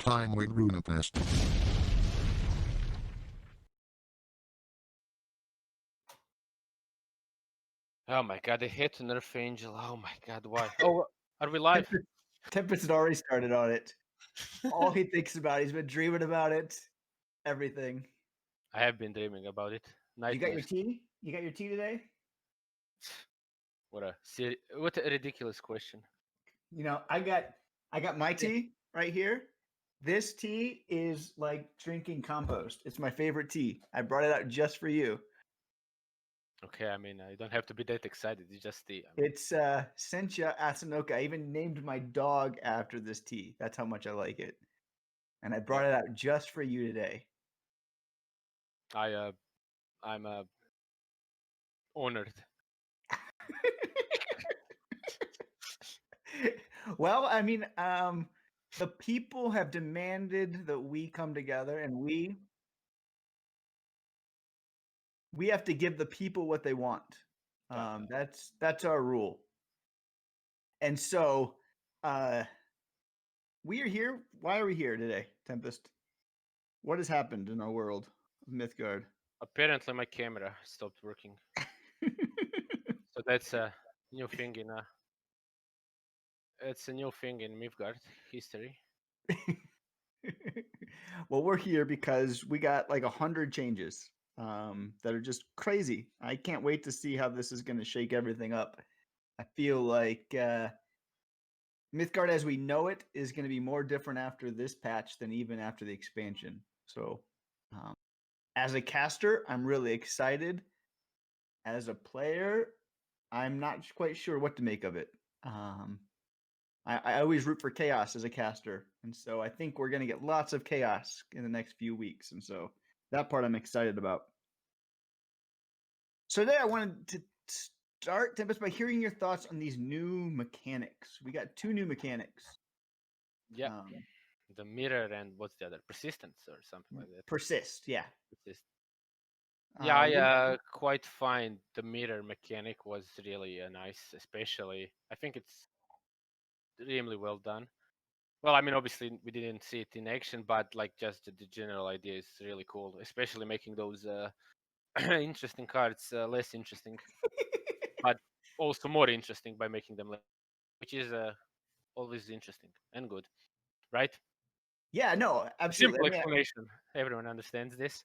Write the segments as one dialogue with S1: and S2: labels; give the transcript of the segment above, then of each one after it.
S1: time with Runepest.
S2: Oh my god, they hit Nerf Angel. Oh my god, why? Oh, are we live?
S3: Tempest had already started on it. All he thinks about, he's been dreaming about it. Everything.
S2: I have been dreaming about it.
S3: You got your
S2: Nightmares.
S3: tea? You got your tea today?
S2: What a ridiculous question.
S3: You know, I got my tea right here. This tea is like drinking compost. It's my favorite tea. I brought it out just for you.
S2: Okay, I mean, you don't have to be that excited. It's just the. I mean,
S3: It's Sencha Asanoka. I even named my dog after this tea. That's how much I like it. And I brought it out just for you today.
S2: I'm honored.
S3: Well, I mean, the people have demanded that we come together, and we have to give the people what they want. That's our rule. And so, we are here. Why are we here today, Tempest? What has happened in our world of Mythgard?
S2: Apparently, my camera stopped working. So that's a new thing in It's a new thing in Mythgard history.
S3: Well, we're here because we got like 100 changes that are just crazy. I can't wait to see how this is going to shake everything up. I feel like Mythgard as we know it is going to be more different after this patch than even after the expansion. So, as a caster, I'm really excited. As a player, I'm not quite sure what to make of it. I always root for chaos as a caster, and so I think we're going to get lots of chaos in the next few weeks, and so that part I'm excited about. So today I wanted to start, Tempest, by hearing your thoughts on these new mechanics. We got 2 new mechanics.
S2: Yeah. The mirror and what's the other? Persistence or something like that.
S3: Persist, yeah.
S2: Persist. Yeah, I quite find the mirror mechanic was really nice, especially. I think it's really well done. Well, I mean, obviously we didn't see it in action, but like just the general idea is really cool, especially making those interesting cards less interesting, but also more interesting by making them less, which is always interesting and good, right?
S3: Yeah, no, absolutely.
S2: Simple explanation. Everyone understands this.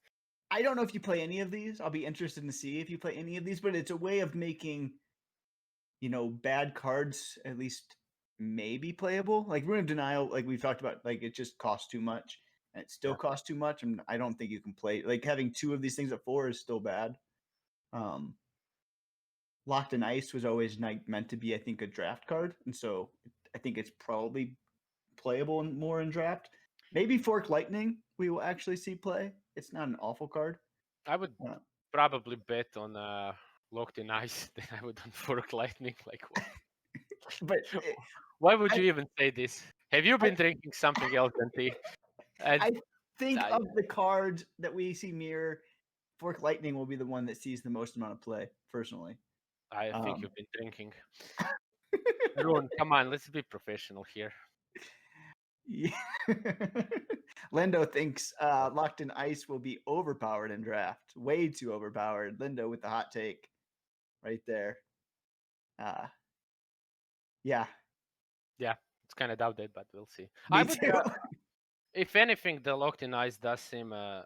S3: I don't know if you play any of these. I'll be interested to see if you play any of these, but it's a way of making, bad cards at least maybe playable. Like Rune of Denial, like we've talked about, like it just costs too much, and it still costs too much, and I don't think you can play. Like having 2 of these things at 4 is still bad. Locked in Ice was always meant to be, I think, a draft card, and so I think it's probably playable more in draft. Maybe Fork Lightning we will actually see play. It's not an awful card.
S2: I would probably bet on Locked in Ice than I would on Fork Lightning. Like, what?
S3: But
S2: why would you even say this? Have you been drinking something else than tea?
S3: I think of the cards that we see mirror, Fork Lightning will be the one that sees the most amount of play, personally.
S2: I think you've been drinking. Rune, come on, let's be professional here.
S3: Yeah. Lindo thinks Locked in Ice will be overpowered in draft. Way too overpowered. Lindo with the hot take right there. Yeah.
S2: Yeah, it's kind of doubted, but we'll see.
S3: Me too.
S2: If anything, the Locked in Ice does seem. I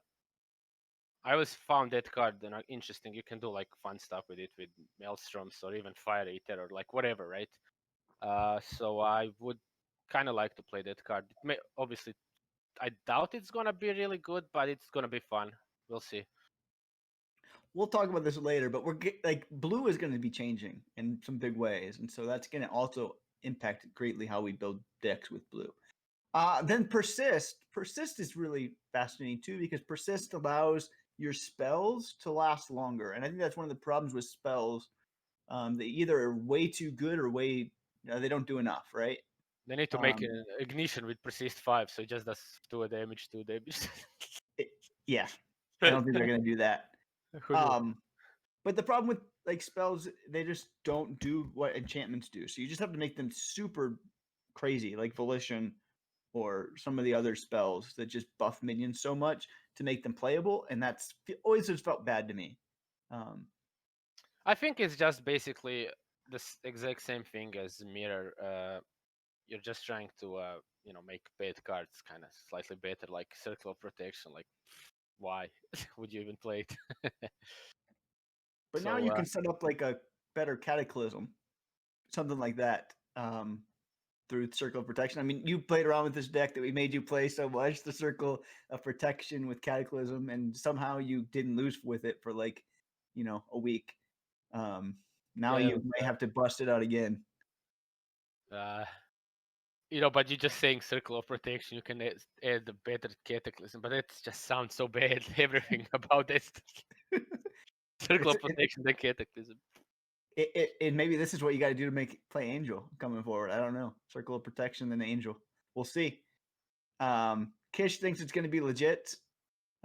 S2: always found that card interesting. You can do like fun stuff with it, with Maelstroms or even Fire Eater or like whatever, right? So I would kind of like to play that card. Obviously, I doubt it's gonna be really good, but it's gonna be fun. We'll see.
S3: We'll talk about this later, but blue is going to be changing in some big ways, and so that's going to also impact greatly how we build decks with blue. Then persist. Persist is really fascinating too, because persist allows your spells to last longer, and I think that's one of the problems with spells. They either are way too good or they don't do enough, right?
S2: They need to make an ignition with persist 5, so it just does 2 damage, 2 damage.
S3: Yeah, I don't think they're going to do that. But the problem with like spells, they just don't do what enchantments do. So you just have to make them super crazy, like Volition or some of the other spells that just buff minions so much to make them playable, and that's always just felt bad to me.
S2: I think it's just basically the exact same thing as Mirror. You're just trying to make bad cards kind of slightly better, like Circle of Protection. Like, why would you even play it?
S3: But now
S2: So
S3: you can set up like a better Cataclysm, something like that, through Circle of Protection. I mean, you played around with this deck that we made you play so much, the Circle of Protection with Cataclysm, and somehow you didn't lose with it for like, a week. Now
S2: yeah,
S3: you may have to bust it out again.
S2: but you're just saying Circle of Protection. You can add a better Cataclysm, but it just sounds so bad. Everything about this Circle of Protection, the Cataclysm.
S3: And maybe this is what you got to do to play Angel coming forward. I don't know. Circle of Protection, then Angel. We'll see. Kish thinks it's going to be legit.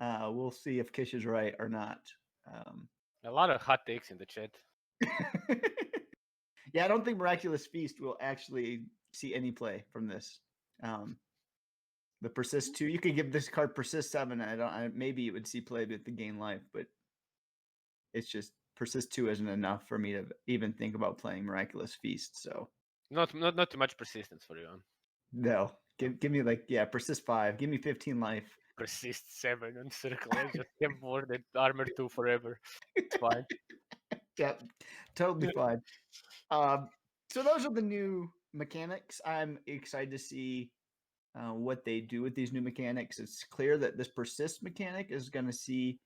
S3: We'll see if Kish is right or not.
S2: A lot of hot takes in the chat.
S3: Yeah, I don't think Miraculous Feast will actually see any play from this. The Persist 2, you could give this card Persist 7. Maybe it would see play with the gain life, but it's just Persist 2 isn't enough for me to even think about playing Miraculous Feast. So
S2: not too much persistence for you. Huh?
S3: No, give me Persist 5. Give me 15 life.
S2: Persist 7 and Circle. I just have more than Armor 2 forever. It's fine.
S3: Yep, totally fine. So those are the new mechanics. I'm excited to see what they do with these new mechanics. It's clear that this Persist mechanic is going to see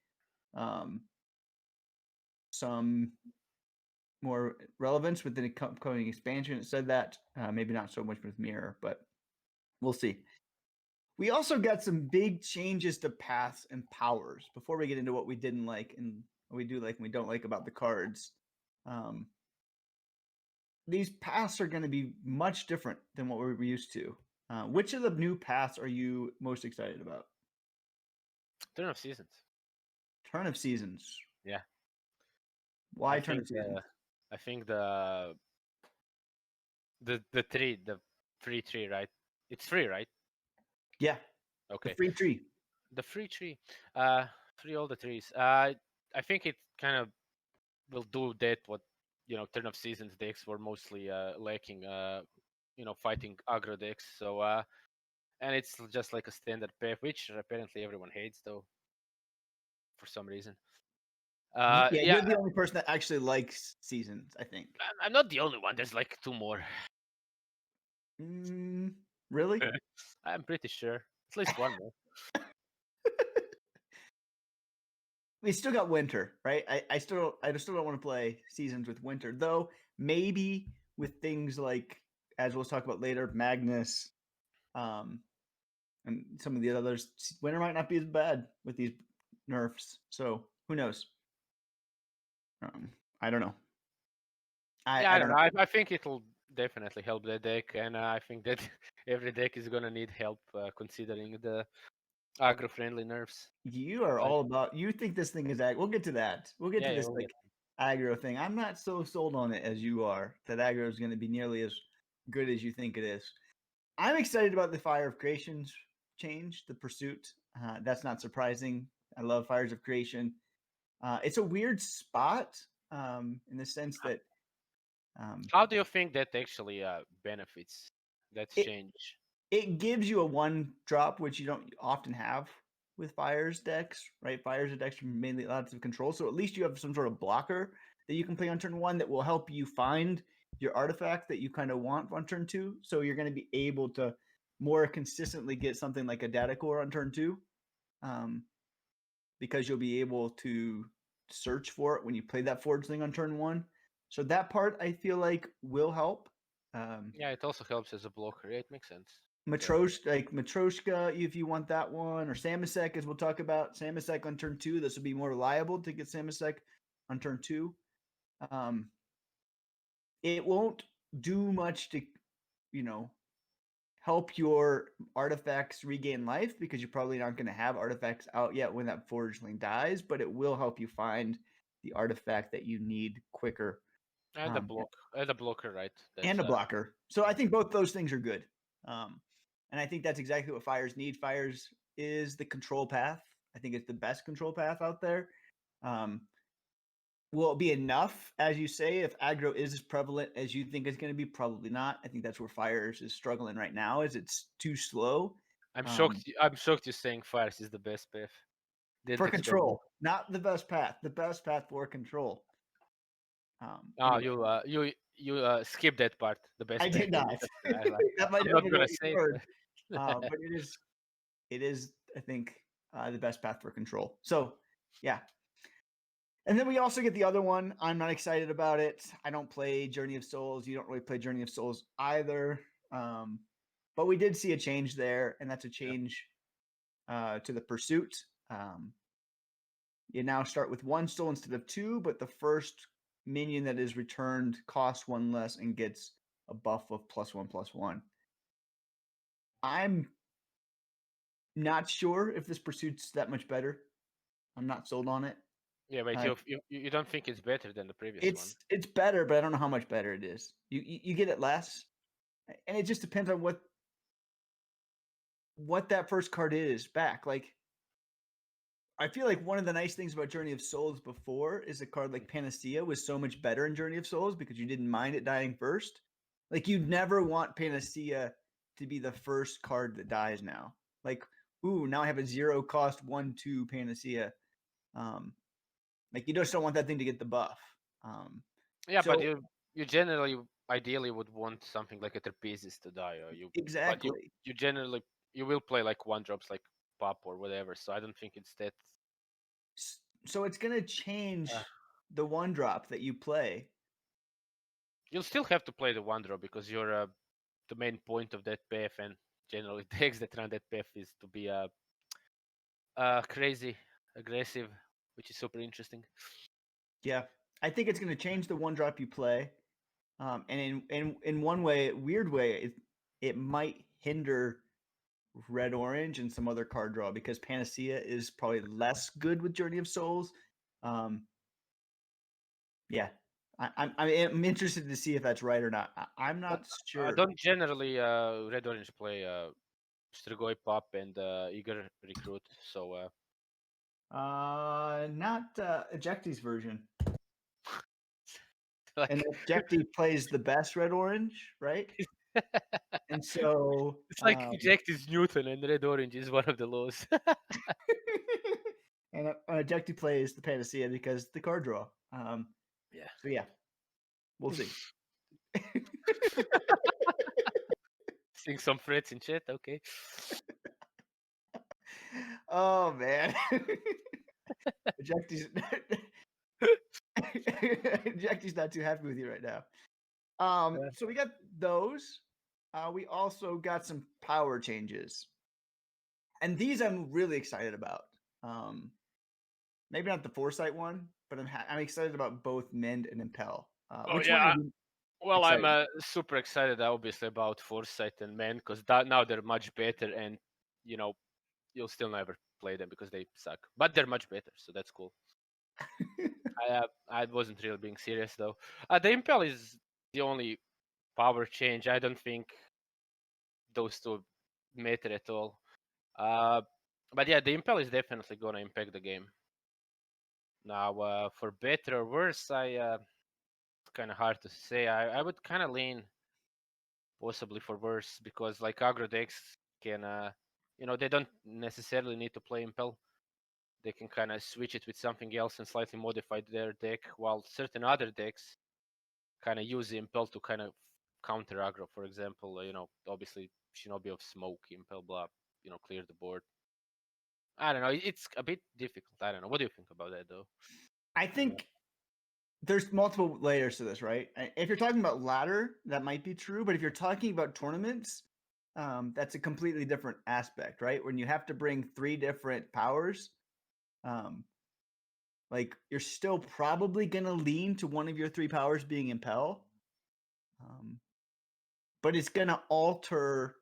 S3: some more relevance with the upcoming expansion. It said that maybe not so much with Mirror, but we'll see. We also got some big changes to paths and powers before we get into what we didn't like and what we do like and we don't like about the cards. These paths are going to be much different than what we're used to. Which of the new paths are you most excited about?
S2: Turn of Seasons.
S3: Turn of Seasons.
S2: Yeah.
S3: Why Turn of Seasons?
S2: I think the free tree, right? It's free, right?
S3: Yeah.
S2: Okay.
S3: The free tree.
S2: The free tree. Free all the trees. I think it kind of will do that what Turn of Seasons decks were mostly lacking. Fighting aggro decks. So and it's just like a standard path, which apparently everyone hates though, for some reason.
S3: Yeah, you're the only person that actually likes Seasons, I think.
S2: I'm not the only one. There's like 2 more.
S3: Really?
S2: I'm pretty sure. At least 1 more.
S3: We still got Winter, right? I just don't want to play Seasons with Winter, though. Maybe with things like, as we'll talk about later, Magnus, and some of the others, Winter might not be as bad with these nerfs. So who knows? I don't know.
S2: I don't know. I think it'll definitely help the deck, and I think that every deck is gonna need help considering the aggro-friendly nerfs.
S3: You are all about. You think this thing is ag. We'll get to that. We'll get to this aggro thing. I'm not so sold on it as you are. That aggro is going to be nearly as good as you think it is. I'm excited about the Fire of Creations change, the Pursuit. That's not surprising. I love Fires of Creation. It's a weird spot in the sense that.
S2: How do you think that actually benefits that change?
S3: It gives you a 1-drop, which you don't often have with Fire's decks, right? Fire's decks are mainly lots of control, so at least you have some sort of blocker that you can play on turn 1 that will help you find your artifact that you kind of want on turn 2. So you're going to be able to more consistently get something like a data core on turn 2, because you'll be able to search for it when you play that forge thing on turn 1. So that part I feel like will help.
S2: Yeah, it also helps as a blocker. Yeah, it makes sense.
S3: Matryoshka, if you want that one, or Samasek, as we'll talk about. Samasek on turn 2. This would be more reliable to get Samasek on turn 2. It won't do much to, help your artifacts regain life because you're probably not going to have artifacts out yet when that forgeling dies, but it will help you find the artifact that you need quicker.
S2: And a blocker, right?
S3: And a blocker. So I think both those things are good. And I think that's exactly what Fires need. Fires is the control path. I think it's the best control path out there. Will it be enough, as you say, if aggro is as prevalent as you think it's going to be? Probably not. I think that's where Fires is struggling right now, is it's too slow.
S2: I'm shocked. I'm shocked you're saying Fires is the best path. Didn't
S3: For
S2: expect
S3: control, not the best path. The best path for control.
S2: Anyway. You skip that part. The best
S3: I
S2: path.
S3: did not. That might
S2: I'm
S3: have
S2: not
S3: been
S2: gonna
S3: what you
S2: say
S3: heard.
S2: it.
S3: But it is, I think, the best path for control. So, yeah. And then we also get the other one. I'm not excited about it. I don't play Journey of Souls. You don't really play Journey of Souls either. But we did see a change there, and that's a change to the pursuit. You now start with 1 soul instead of 2, but the first minion that is returned costs 1 less and gets a buff of +1/+1. I'm not sure if this pursuit's that much better. I'm not sold on it.
S2: Yeah, wait. You don't think it's better than the previous one?
S3: It's better, but I don't know how much better it is. You get it less, and it just depends on what that first card is back. Like, I feel like one of the nice things about Journey of Souls before is a card like Panacea was so much better in Journey of Souls because you didn't mind it dying first. Like, you'd never want Panacea to be the first card that dies now. Like, ooh, now I have a 0 cost 1/2 Panacea. Like, you just don't want that thing to get the buff.
S2: Yeah,
S3: so
S2: but you generally, ideally, would want something like a Trapezis to die, or you.
S3: exactly.
S2: But you generally you will play like 1-drops like Pop or whatever. So I don't think it's that.
S3: So it's gonna change the 1-drop that you play.
S2: You'll still have to play the 1-drop because you're the main point of that path, and generally decks that run that path is to be crazy, aggressive, which is super interesting.
S3: Yeah, I think it's going to change the 1-drop you play, and in one way, weird way, it might hinder red orange and some other card draw because Panacea is probably less good with Journey of Souls. Yeah, I'm interested to see if that's right or not. I'm not sure.
S2: Don't generally red orange play Strigoi Pop and Eager Recruit, so
S3: Not Ejecti's version.
S2: like,
S3: And Ejecti plays the best red orange, right? And so
S2: it's like Eject is Newton and red orange is one of the lows.
S3: and Ejecti plays the Panacea because the card draw.
S2: Yeah.
S3: So yeah, we'll see.
S2: Seeing some threats in chat, okay.
S3: Oh man, Ejecti's Ejecti's not too happy with you right now. So we got those. We also got some power changes, and these I'm really excited about. Maybe not the Foresight one, but I'm excited about both Mend and Impel. Which one are you
S2: Well,
S3: excited?
S2: I'm super excited, obviously, about Foresight and Men because now they're much better, and you'll still never play them because they suck, but they're much better, so that's cool. I wasn't really being serious though. The Impel is the only power change. I don't think those two matter at all. But yeah, the Impel is definitely gonna impact the game. Now, for better or worse, it's kind of hard to say. I would kind of lean possibly for worse because like aggro decks can, they don't necessarily need to play Impel. They can kind of switch it with something else and slightly modify their deck, while certain other decks kind of use the Impel to kind of counter aggro. For example, obviously Shinobi of Smoke, Impel, blah, clear the board. I don't know. It's a bit difficult. I don't know. What do you think about that, though?
S3: I think there's multiple layers to this, right? If you're talking about ladder, that might be true, but if you're talking about tournaments, that's a completely different aspect, right? When you have to bring 3 different powers, like you're still probably gonna lean to one of your 3 powers being Impel, but it's gonna alter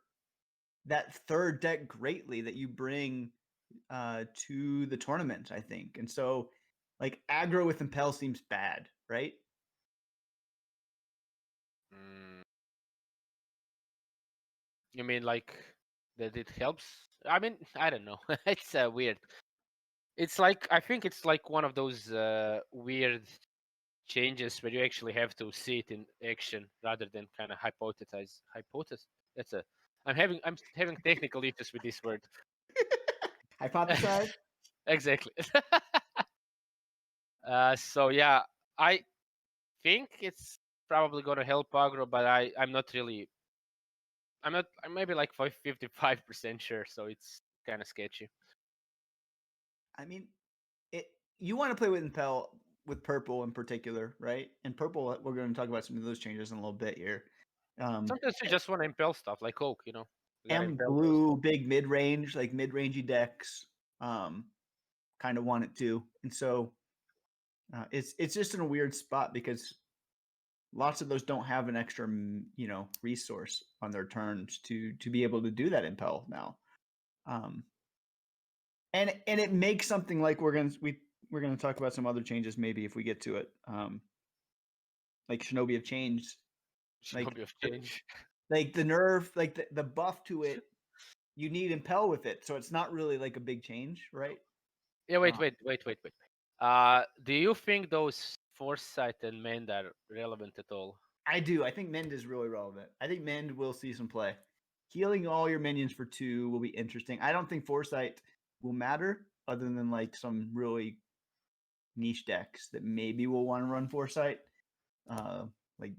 S3: that third deck greatly that you bring to the tournament, I think. And so, like, aggro with Impel seems bad, right?
S2: You mean like that it helps. I mean, I don't know. It's weird. It's like I think it's like one of those weird changes where you actually have to see it in action rather than kind of hypothesize. Hypothesis. That's a. I'm having technical issues with this word.
S3: Hypothesize.
S2: Exactly. So yeah, I think it's probably gonna help aggro, but I'm not really. I'm maybe like 55% sure, so it's kind of sketchy.
S3: I mean, you want to play with Impel with purple in particular, right? And purple, we're going to talk about some of those changes in a little bit here.
S2: Sometimes you just want to impel stuff like Oak, you know. You gotta
S3: And
S2: impel those.
S3: blue, big mid range, like mid rangey decks, kind of want it too. And so it's just in a weird spot because lots of those don't have an extra resource on their turns to be able to do that impel now. And it makes something like we're gonna talk about some other changes maybe if we get to it. Like Shinobi of Change, like
S2: Shinobi of Change.
S3: like the nerf, like the buff to it. You need impel with it, so it's not really like a big change, right?
S2: Yeah, wait. Do you think those Foresight and Mend are relevant at all?
S3: I do. I think Mend is really relevant. I think Mend will see some play. Healing all your minions for 2 will be interesting. I don't think Foresight will matter other than like some really niche decks that maybe will want to run Foresight, like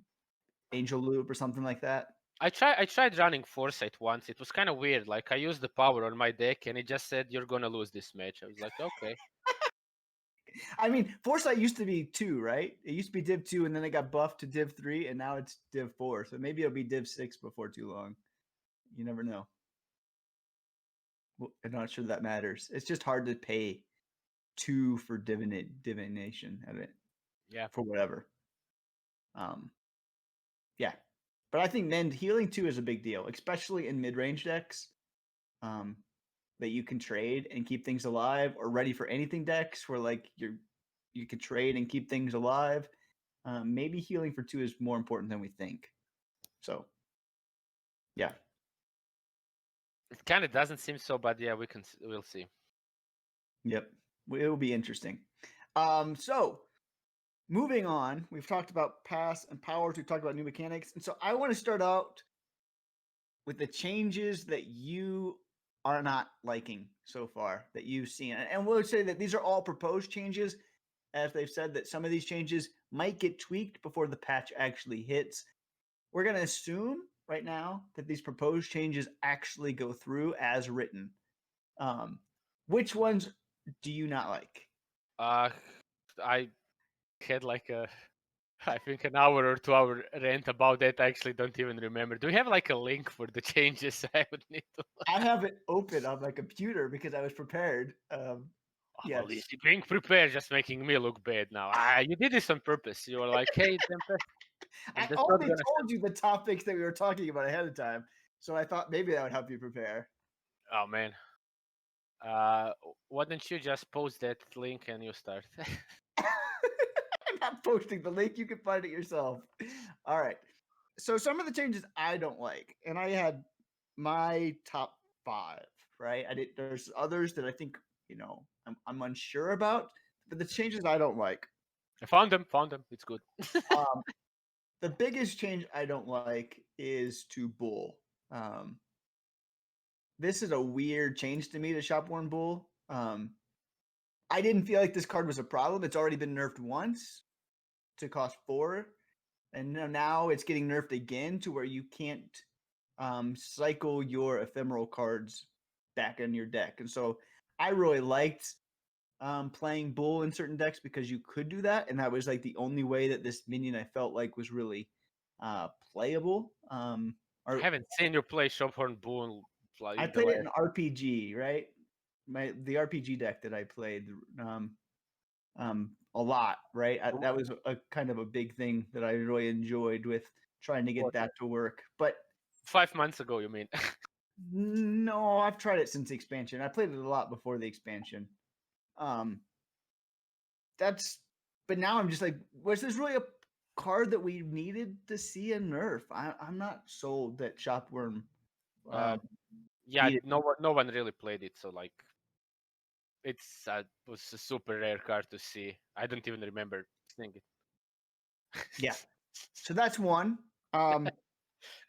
S3: Angel Loop or something like that.
S2: I tried running Foresight once. It was kind of weird. Like I used the power on my deck, and it just said you're gonna lose this match. I was like, okay.
S3: I mean, Foresight used to be 2, right? It used to be Div 2, and then it got buffed to Div 3, and now it's Div 4. So maybe it'll be Div 6 before too long. You never know. Well, I'm not sure that matters. It's just hard to pay 2 for divination at it.
S2: Yeah.
S3: For whatever. Yeah. But I think Mend healing 2 is a big deal, especially in mid-range decks. That you can trade and keep things alive, or ready for anything decks where like you could trade and keep things alive. Maybe healing for 2 is more important than we think. So, yeah.
S2: It kind of doesn't seem so, but yeah, we'll see.
S3: Yep. It will be interesting. So moving on, we've talked about pass and powers. We've talked about new mechanics, and so I want to start out with the changes that you are not liking so far that you've seen. And we'll say that these are all proposed changes, as they've said that some of these changes might get tweaked before the patch actually hits. We're going to assume right now that these proposed changes actually go through as written. Which ones do you not like?
S2: I had like I think an hour or 2 hour rant about that. I actually don't even remember. Do we have like a link for the changes? I would need to.
S3: I have it open on my computer because I was prepared. Yes.
S2: Well, being prepared, just making me look bad now. You did this on purpose. You were like, "Hey, Tempest, I'm
S3: I
S2: just not
S3: only
S2: gonna."
S3: told you the topics that we were talking about ahead of time, so I thought maybe that would help you prepare.
S2: Oh man. Why don't you just post that link and you start?
S3: I'm not posting the link. You can find it yourself. All right. So some of the changes I don't like, and I had my top 5. Right. There's others that I think I'm unsure about, but the changes I don't like.
S2: I found them. It's good.
S3: The biggest change I don't like is to Bull. This is a weird change to me to Shopworn Bull. I didn't feel like this card was a problem. It's already been nerfed once to cost 4, and now it's getting nerfed again to where you can't cycle your ephemeral cards back in your deck. And so I really liked playing Bull in certain decks because you could do that, and that was like the only way that this minion I felt like was really playable.
S2: I haven't seen you play Shophorn Bull.
S3: I played it in RPG, right? The RPG deck that I played a lot, right? That was a kind of a big thing that I really enjoyed with trying to get that to work. But
S2: 5 months ago, you mean?
S3: no, I've tried it since the expansion. I played it a lot before the expansion. But now I'm just like, was this really a card that we needed to see a nerf? I'm not sold that Shopworm
S2: Yeah,
S3: beat it.
S2: no one really played it, so like it's was a super rare card to see. I don't even remember seeing it.
S3: Yeah. So that's one. Another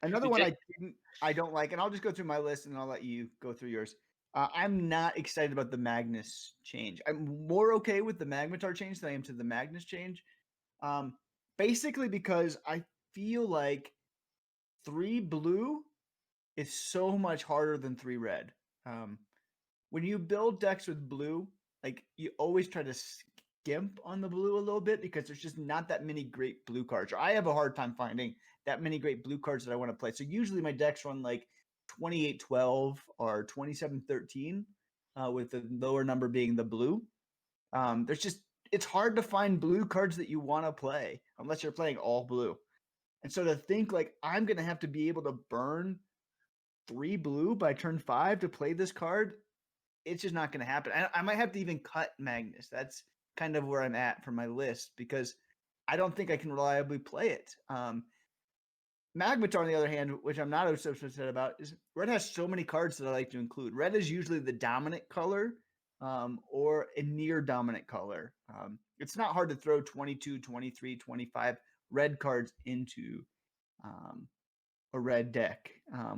S2: Did
S3: one
S2: you-
S3: I don't like, and I'll just go through my list and I'll let you go through yours. I'm not excited about the Magnus change. I'm more okay with the Magnetar change than I am to the Magnus change. Basically because I feel like 3 blue is so much harder than 3 red. When you build decks with blue, like you always try to skimp on the blue a little bit because there's just not that many great blue cards. Or I have a hard time finding that many great blue cards that I want to play. So usually my decks run like 28-12 or 27-13, with the lower number being the blue. There's just it's hard to find blue cards that you want to play unless you're playing all blue. And so to think like I'm gonna have to be able to burn 3 blue by turn 5 to play this card, it's just not going to happen. I might have to even cut Magnus. That's kind of where I'm at for my list because I don't think I can reliably play it. Magnetar, on the other hand, which I'm not so upset about, is red has so many cards that I like to include. Red is usually the dominant color, or a near dominant color. It's not hard to throw 22, 23, 25 red cards into a red deck,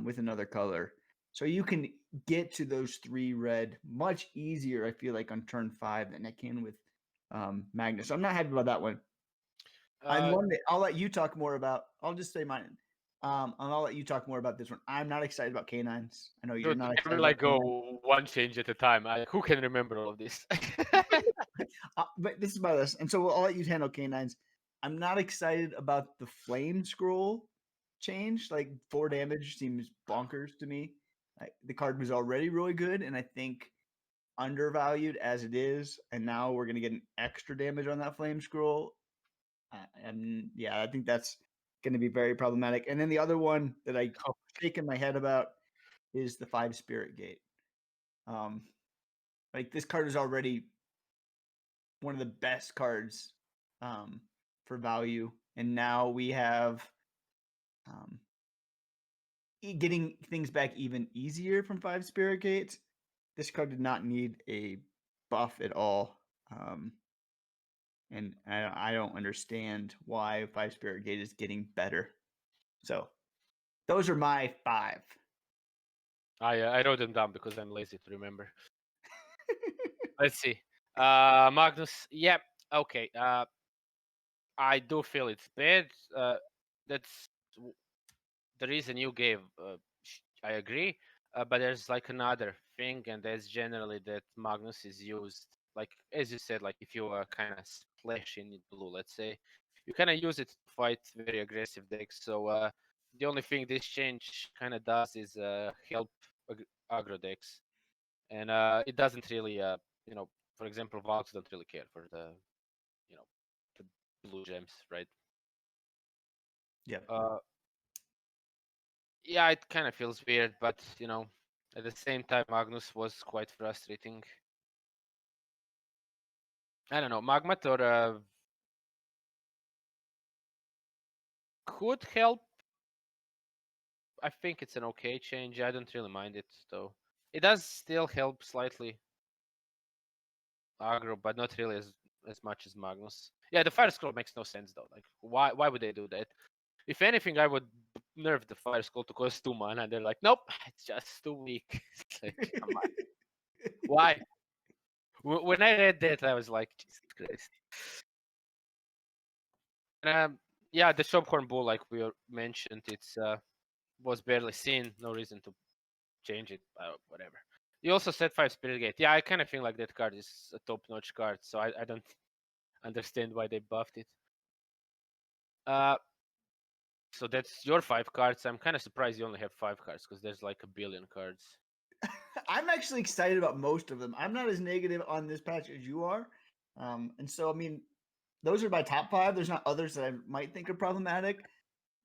S3: with another color. So you can get to those 3 red much easier, I feel like, on turn 5 than I can with Magnus. So I'm not happy about that one. And one that I'll let you talk more about. I'll just say mine. And I'll let you talk more about this one. I'm not excited about canines. I know you're
S2: Dude,
S3: not
S2: can we
S3: excited
S2: like
S3: about canines.
S2: go one change at a time? Who can remember all of this?
S3: But this is my list. And so I'll let you handle canines. I'm not excited about the flame scroll change. Like 4 damage seems bonkers to me. The card was already really good, and I think undervalued as it is. And now we're gonna get an extra damage on that flame scroll. And yeah, I think that's gonna be very problematic. And then the other one that I
S2: Oh,
S3: shaking my head about is the 5 Spirit Gate. Like this card is already one of the best cards, for value, and now we have, um, getting things back even easier from 5 Spirit Gates. This card did not need a buff at all, and I don't understand why 5 Spirit Gate is getting better. So those are my 5.
S2: I wrote them down because I'm lazy to remember. Let's see. Magnus. Yeah. Okay. I do feel it's bad. That's the reason you gave. I agree. But there's like another thing, and that's generally that Magnus is used, like as you said, like if you kind of splash in blue, let's say, you kind of use it to fight very aggressive decks. So the only thing this change kind of does is help aggro decks, and it doesn't really, you know, for example, Valks don't really care for the, you know, the blue gems, right?
S3: Yeah.
S2: Yeah, it kind of feels weird, but you know, at the same time, Magnus was quite frustrating. I don't know, Magmator could help. I think it's an okay change. I don't really mind it though. It does still help slightly aggro, but not really as much as Magnus. Yeah, the fire scroll makes no sense though. Like, why would they do that? If anything, I would nerf the fire scroll to cost 2 mana. And they're like, nope, it's just too weak. It's like, come on, why? When I read that, I was like, Jesus Christ. Yeah, the Shopcorn Bull, like we mentioned, it's was barely seen. No reason to change it. Whatever. You also said 5 Spirit Gate. Yeah, I kind of feel like that card is a top-notch card, so I don't understand why they buffed it. So that's your 5 cards. I'm kind of surprised you only have 5 cards because there's like a billion cards.
S3: I'm actually excited about most of them. I'm not as negative on this patch as you are. And so, I mean, those are my top 5. There's not others that I might think are problematic,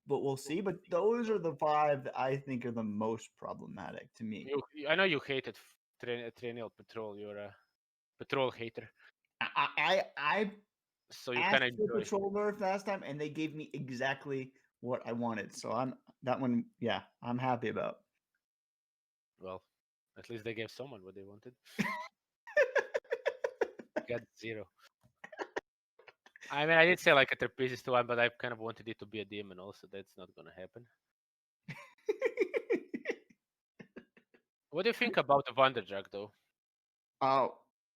S3: but we'll see. But those are the 5 that I think are the most problematic to me.
S2: I know you hated Triennial Patrol. You're a patrol hater,
S3: I
S2: so you kind
S3: asked
S2: of
S3: for
S2: enjoy.
S3: Patrol Nerf last time, and they gave me exactly what I wanted. So I'm that one. Yeah, I'm happy about.
S2: Well, at least they gave someone what they wanted. Got 0. I mean, I did say like a trapezist one, but I kind of wanted it to be a demon also. That's not gonna happen. What do you think about the Wonder Drug, though?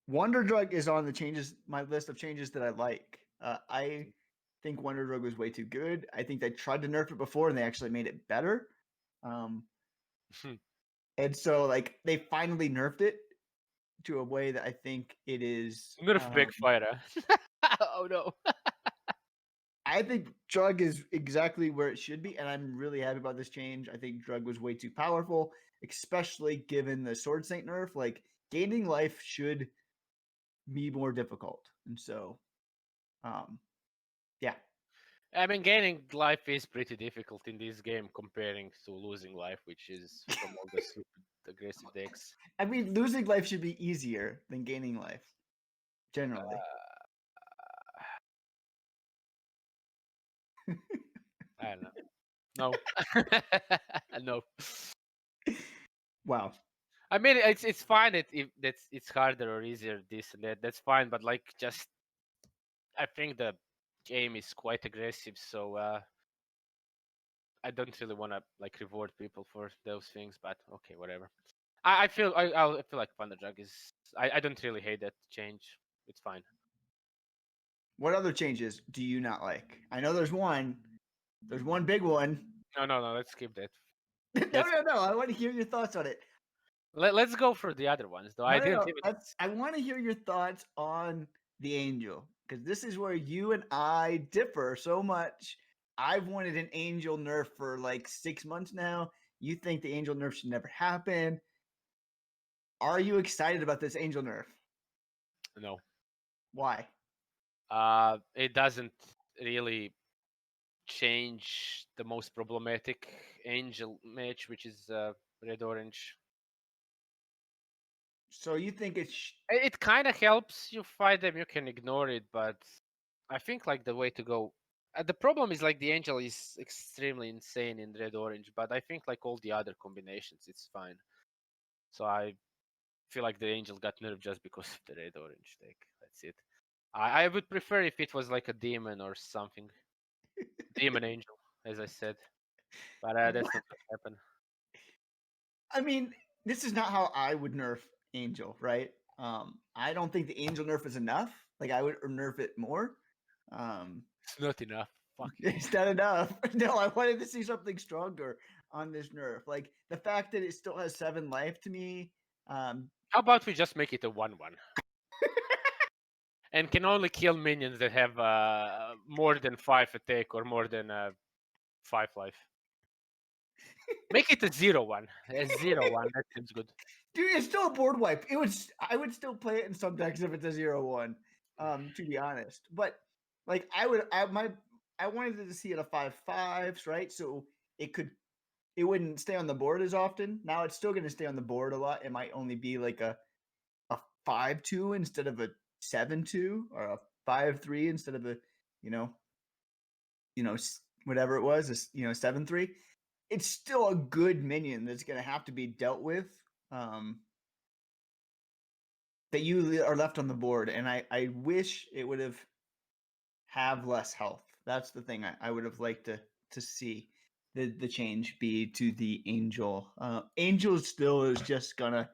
S3: Wonder Drug is on the changes, my list of changes that I like. I think Wonder Drug was way too good. I think they tried to nerf it before and they actually made it better. And so like they finally nerfed it to a way that I think it is
S2: Nerf backfire. Oh no.
S3: I think Drug is exactly where it should be, and I'm really happy about this change. I think Drug was way too powerful, especially given the Sword Saint nerf. Like gaining life should be more difficult, and so, yeah.
S2: I mean, gaining life is pretty difficult in this game comparing to losing life, which is from all the stupid aggressive decks.
S3: I mean, losing life should be easier than gaining life, generally.
S2: I don't know. No. No.
S3: Wow.
S2: I mean, it's fine if it's harder or easier, this and that. That's fine, but like, just I think the game is quite aggressive, so I don't really want to like reward people for those things. But okay, whatever. I feel I feel like Thunderjug is. I don't really hate that change. It's fine.
S3: What other changes do you not like? I know there's one. There's one big one.
S2: No. Let's skip that.
S3: No. I want to hear your thoughts on it.
S2: Let's go for the other ones, though. I didn't even.
S3: I want to hear your thoughts on the Angel because this is where you and I differ so much. I've wanted an Angel nerf for like 6 months now. You think the Angel nerf should never happen. Are you excited about this Angel nerf?
S2: No.
S3: Why?
S2: It doesn't really change the most problematic Angel match, which is red orange.
S3: So you think
S2: It kind of helps you fight them. You can ignore it, but I think like the way to go. The problem is like the Angel is extremely insane in red orange, but I think like all the other combinations, it's fine. So I feel like the Angel got nerfed just because of the red orange deck. That's it. I would prefer if it was like a demon or something. Demon Angel, as I said. But that's not gonna happen.
S3: I mean, this is not how I would nerf Angel, right? I don't think the Angel nerf is enough. Like I would nerf it more.
S2: It's not enough. Fuck you.
S3: It's not enough. No, I wanted to see something stronger on this nerf. Like the fact that it still has 7 life to me.
S2: How about we just make it a 1-1? And can only kill minions that have more than 5 attack or more than 5 life. Make it a 0-1. A 0-1. That seems good.
S3: Dude, it's still a board wipe. I would still play it in some decks if it's a 0-1. To be honest, but like I wanted to see it a 5/5s, right? So it wouldn't stay on the board as often. Now it's still going to stay on the board a lot. It might only be like a 5/2 instead of a 7/2 or a 5/3 instead of a you know whatever it was, 7/3. It's still a good minion that's going to have to be dealt with. That you are left on the board, and I wish it would have less health. That's the thing I would have liked to see the change be to the Angel. Angel still is just gonna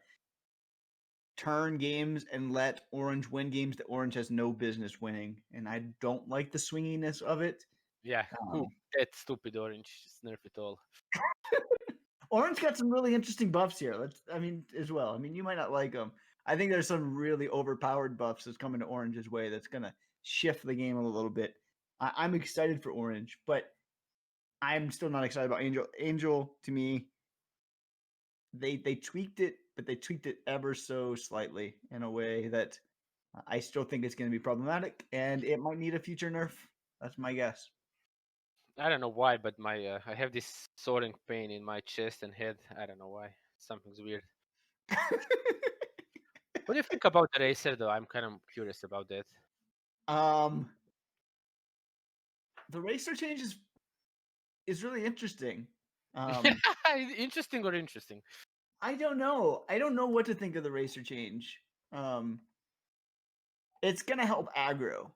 S3: turn games and let Orange win games that Orange has no business winning, and I don't like the swinginess of it.
S2: Yeah, that stupid orange. Just nerf it all.
S3: Orange got some really interesting buffs here. As well. I mean, you might not like them. I think there's some really overpowered buffs that's coming to Orange's way that's gonna shift the game a little bit. I'm excited for Orange, but I'm still not excited about Angel. Angel to me, they tweaked it, but they tweaked it ever so slightly in a way that I still think it's going to be problematic, and it might need a future nerf. That's my guess.
S2: I don't know why, but my I have this soaring pain in my chest and head. I don't know why. Something's weird. What do you think about the racer, though? I'm kind of curious about that.
S3: The racer change is really interesting.
S2: Interesting or interesting?
S3: I don't know. I don't know what to think of the racer change. It's gonna help aggro,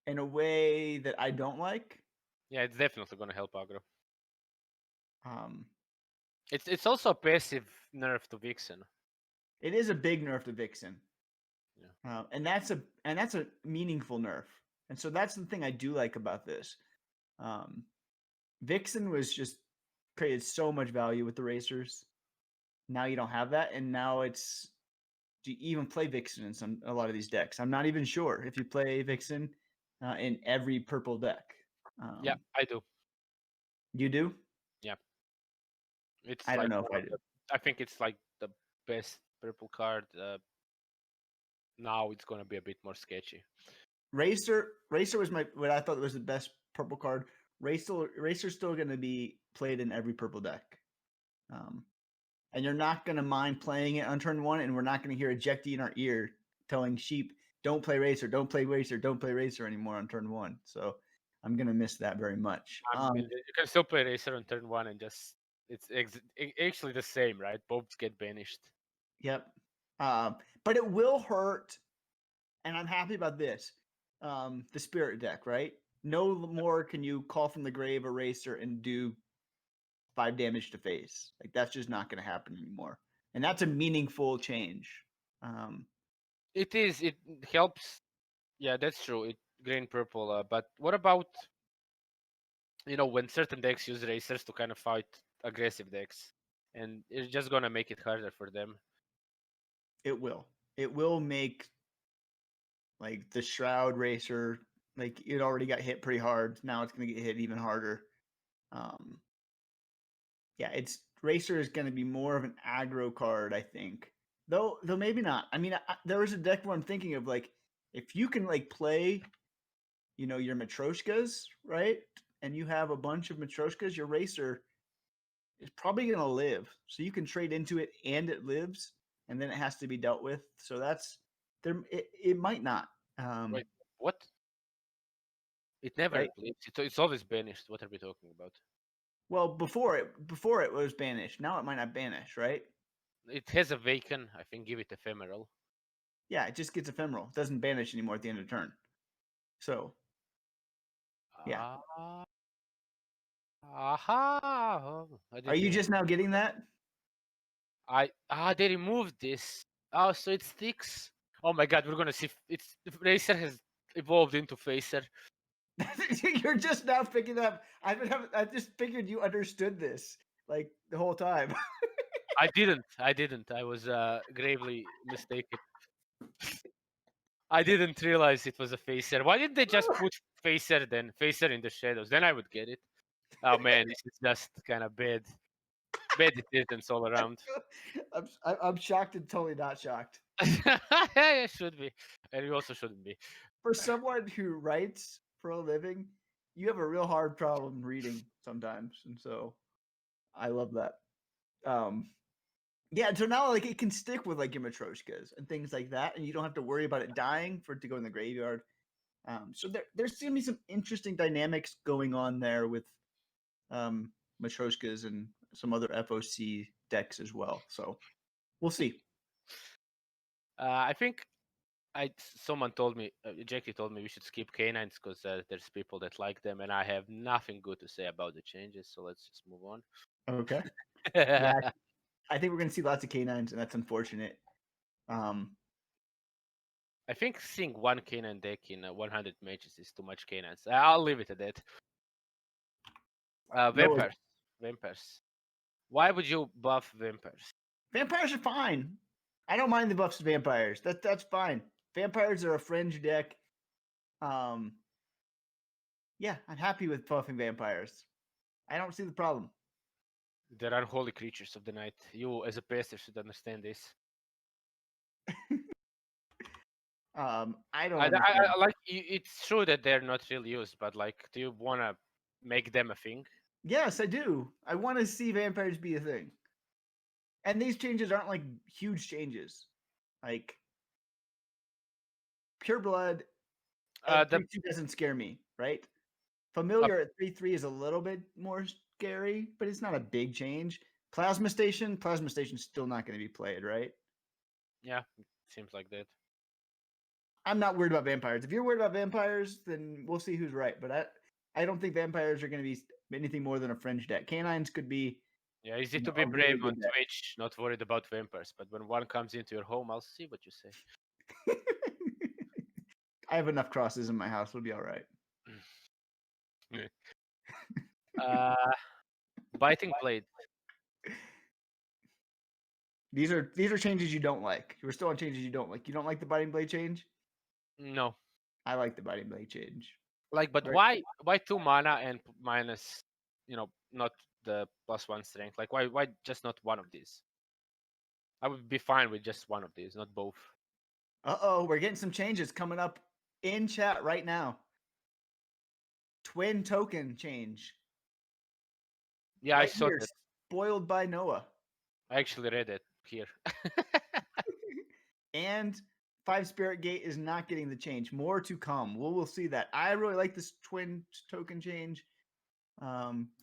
S3: in a way that I don't like.
S2: Yeah, it's definitely gonna help aggro.
S3: Um,
S2: It's also a passive nerf to Vixen.
S3: it is a big nerf to Vixen,
S2: Yeah.
S3: and that's a meaningful nerf. And so that's the thing I do like about this. Vixen was just created so much value with the racers. Now you don't have that, and now it's, do you even play Vixen in a lot of these decks? I'm not even sure if you play Vixen in every purple deck.
S2: Yeah, I do.
S3: You do?
S2: Yeah, it's
S3: I don't
S2: like
S3: know if
S2: one
S3: I
S2: of
S3: do.
S2: the. I think it's like the best purple card. Now it's gonna be a bit more sketchy.
S3: Racer was what I thought was the best purple card. Racer's still going to be played in every purple deck, and you're not going to mind playing it on turn one. And we're not going to hear ejecty in our ear telling sheep, "Don't play Racer, don't play Racer, don't play Racer anymore on turn one." So I'm going to miss that very much.
S2: I mean, you can still play Racer on turn one and just actually the same, right? Both get banished.
S3: Yep. But it will hurt, and I'm happy about this. The spirit deck, right? No more can you call from the grave a Racer and do 5 damage to face. Like that's just not going to happen anymore, and that's a meaningful change.
S2: It is. It helps. Yeah, that's true. It green purple. But what about when certain decks use racers to kind of fight aggressive decks, and it's just gonna make it harder for them.
S3: It will. It will make like the Shroud Racer, like it already got hit pretty hard. Now it's going to get hit even harder. Um, yeah, it's Racer is going to be more of an aggro card, I think. Though maybe not. I mean, there was a deck where I'm thinking of like if you can like play, your Matryoshkas, right? And you have a bunch of Matryoshkas, your Racer is probably going to live. So you can trade into it and it lives, and then it has to be dealt with. So that's there. It might not.
S2: Wait, what? It never
S3: Right.
S2: lives. It's always banished. What are we talking about?
S3: Well, before it was banished. Now it might not banish, right?
S2: It has a Awaken. I think give it ephemeral.
S3: Yeah, it just gets ephemeral. It doesn't banish anymore at the end of turn. So yeah.
S2: Aha! Oh, I
S3: Are
S2: didn't
S3: you
S2: even.
S3: just now getting that?
S2: They removed this. Oh, so it sticks. Oh my god, we're gonna see. It's Racer has evolved into Facer.
S3: You're just now picking up. I just figured you understood this like the whole time.
S2: I didn't. I didn't. I was gravely mistaken. I didn't realize it was a Facer. Why didn't they just put Facer then? Facer in the shadows. Then I would get it. Oh man, this is just kind of bad. Bad decisions all around.
S3: I'm shocked and totally not shocked.
S2: Yeah, it should be. And you also shouldn't be.
S3: For someone who writes for a living, you have a real hard problem reading sometimes, and so I love that. Yeah, so now like it can stick with like your Matryoshkas and things like that, and you don't have to worry about it dying for it to go in the graveyard. So there's gonna be some interesting dynamics going on there with Matryoshkas and some other FOC decks as well. So we'll see.
S2: I think someone told me, Jackie told me we should skip canines because there's people that like them, and I have nothing good to say about the changes. So let's just move on.
S3: Okay. Yeah, I think we're gonna see lots of canines, and that's unfortunate.
S2: I think seeing one canine deck in 100 matches is too much canines. I'll leave it at that.
S3: No,
S2: Vampires. Why would you buff vampires?
S3: vampires are fine. I don't mind the buffs of vampires. That's fine. Vampires are a fringe deck. Um, yeah, I'm happy with buffing vampires. I don't see the problem.
S2: They're unholy creatures of the night. You, as a pastor, should understand this.
S3: I don't understand.
S2: I like. It's true that they're not really used, but like, do you want to make them a thing?
S3: Yes, I do. I want to see vampires be a thing. And these changes aren't like huge changes. Like pure blood at
S2: The
S3: 3/2 doesn't scare me, right? Familiar at 3/3 is a little bit more scary, but it's not a big change. Plasma Station. Plasma Station's still not going to be played, right?
S2: Yeah, seems like that.
S3: I'm not worried about vampires. If you're worried about vampires, then we'll see who's right. But I don't think vampires are going to be anything more than a fringe deck. Canines could be.
S2: Yeah, easy to be
S3: a
S2: brave
S3: really
S2: on
S3: good deck.
S2: Twitch, not worried about vampires. But when one comes into your home, I'll see what you say.
S3: I have enough crosses in my house. We'll be all right.
S2: Biting Blade.
S3: These are changes you don't like. We're still on changes you don't like. You don't like the Biting Blade change?
S2: No.
S3: I like the Biting Blade change.
S2: Like, but
S3: Right.
S2: why 2 mana and minus, not the +1 strength? Like, why just not one of these? I would be fine with just one of these, not both.
S3: Uh-oh, we're getting some changes coming up in chat right now. Twin token change.
S2: Yeah,
S3: right
S2: I saw
S3: here,
S2: that.
S3: spoiled by Noah.
S2: I actually read it here.
S3: And 5 Spirit Gate is not getting the change. More to come. We'll see that. I really like this twin token change.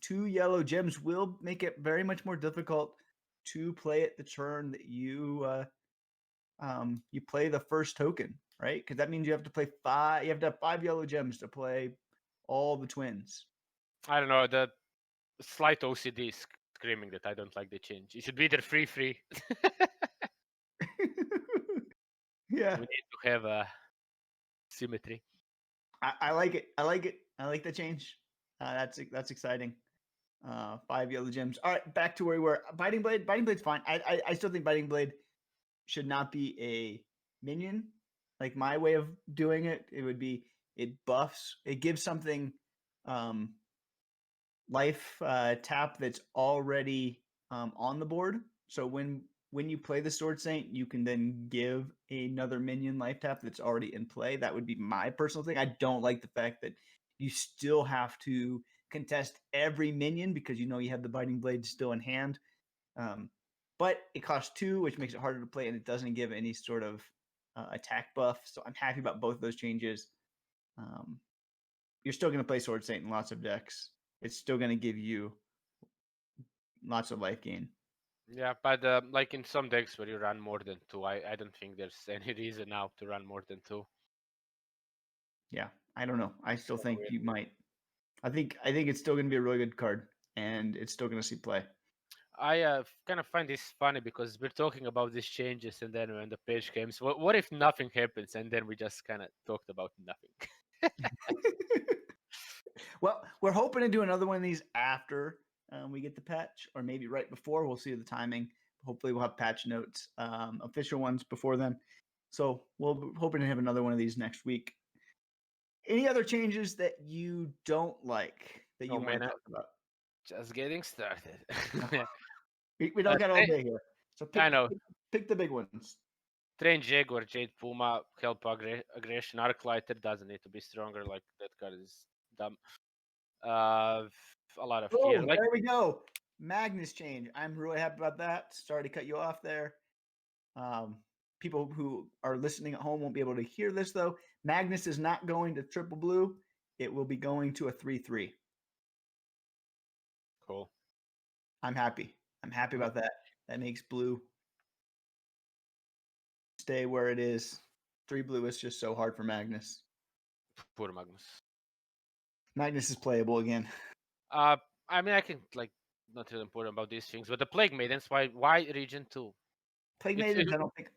S3: 2 yellow gems will make it very much more difficult to play at the turn that you play the first token, right? Because that means you have to play 5. You have to have 5 yellow gems to play all the twins.
S2: I don't know, the slight OCD is screaming that I don't like the change. It should be either free.
S3: Yeah,
S2: We need to have a symmetry.
S3: I like it. I like it. I like the change. That's exciting. 5 yellow gems. All right, back to where we were. Biting Blade. Biting Blade's fine. I still think Biting Blade should not be a minion. Like my way of doing it, it would be it buffs. It gives something life tap that's already on the board. So when you play the Sword Saint, you can then give another minion life tap that's already in play. That would be my personal thing. I don't like the fact that you still have to contest every minion because you have the Biting Blade still in hand. But it costs 2, which makes it harder to play, and it doesn't give any sort of attack buff. So I'm happy about both of those changes. You're still going to play Sword Saint in lots of decks. It's still going to give you lots of life gain.
S2: Yeah, but like in some decks where you run more than 2, I don't think there's any reason now to run more than 2.
S3: Yeah, I don't know. I still think you might. I think it's still going to be a really good card, and it's still going to see play.
S2: I kind of find this funny because we're talking about these changes, and then when the page comes, what if nothing happens, and then we just kind of talked about nothing?
S3: Well, we're hoping to do another one of these after we get the patch, or maybe right before. We'll see the timing. Hopefully, we'll have patch notes, official ones before then. So we're hoping to have another one of these next week. Any other changes that you don't like that you want to talk about?
S2: Just getting started.
S3: We don't got all day here, so
S2: I know.
S3: pick the big ones.
S2: Strange Jaguar, Jade Puma, help aggression. Arclighter doesn't need to be stronger. Like that card is dumb. A lot of fear. Like,
S3: there we go. Magnus change. I'm really happy about that. Sorry to cut you off there. People who are listening at home won't be able to hear this though. Magnus is not going to triple blue. It will be going to a 3/3.
S2: Cool.
S3: I'm happy. I'm happy about that. That makes blue stay where it is. 3 blue is just so hard for Magnus.
S2: Poor Magnus.
S3: Magnus is playable again.
S2: I mean, I can not really important about these things, but the Plague Maidens. Why Region 2?
S3: Plague Maidens.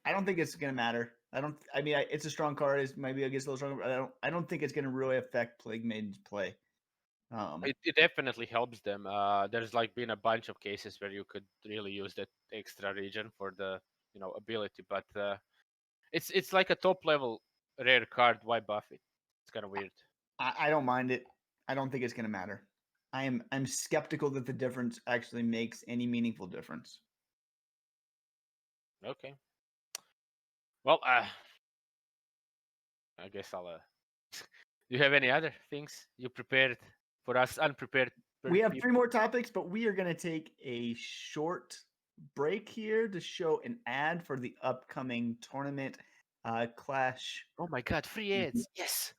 S3: I don't think it's gonna matter. I mean, it's a strong card. It's maybe against a little stronger. But I don't think it's gonna really affect Plague Maiden's play.
S2: It definitely helps them. There's been a bunch of cases where you could really use that extra region for the ability, but it's like a top level rare card. Why buff it? It's kind of weird.
S3: I don't mind it. I don't think it's gonna matter. I'm skeptical that the difference actually makes any meaningful difference.
S2: Okay. Well, I guess I'll. Do you have any other things you prepared for us unprepared?
S3: We have 3 more topics, but we are going to take a short break here to show an ad for the upcoming tournament, Clash.
S2: Oh my God! Free ads! Yes.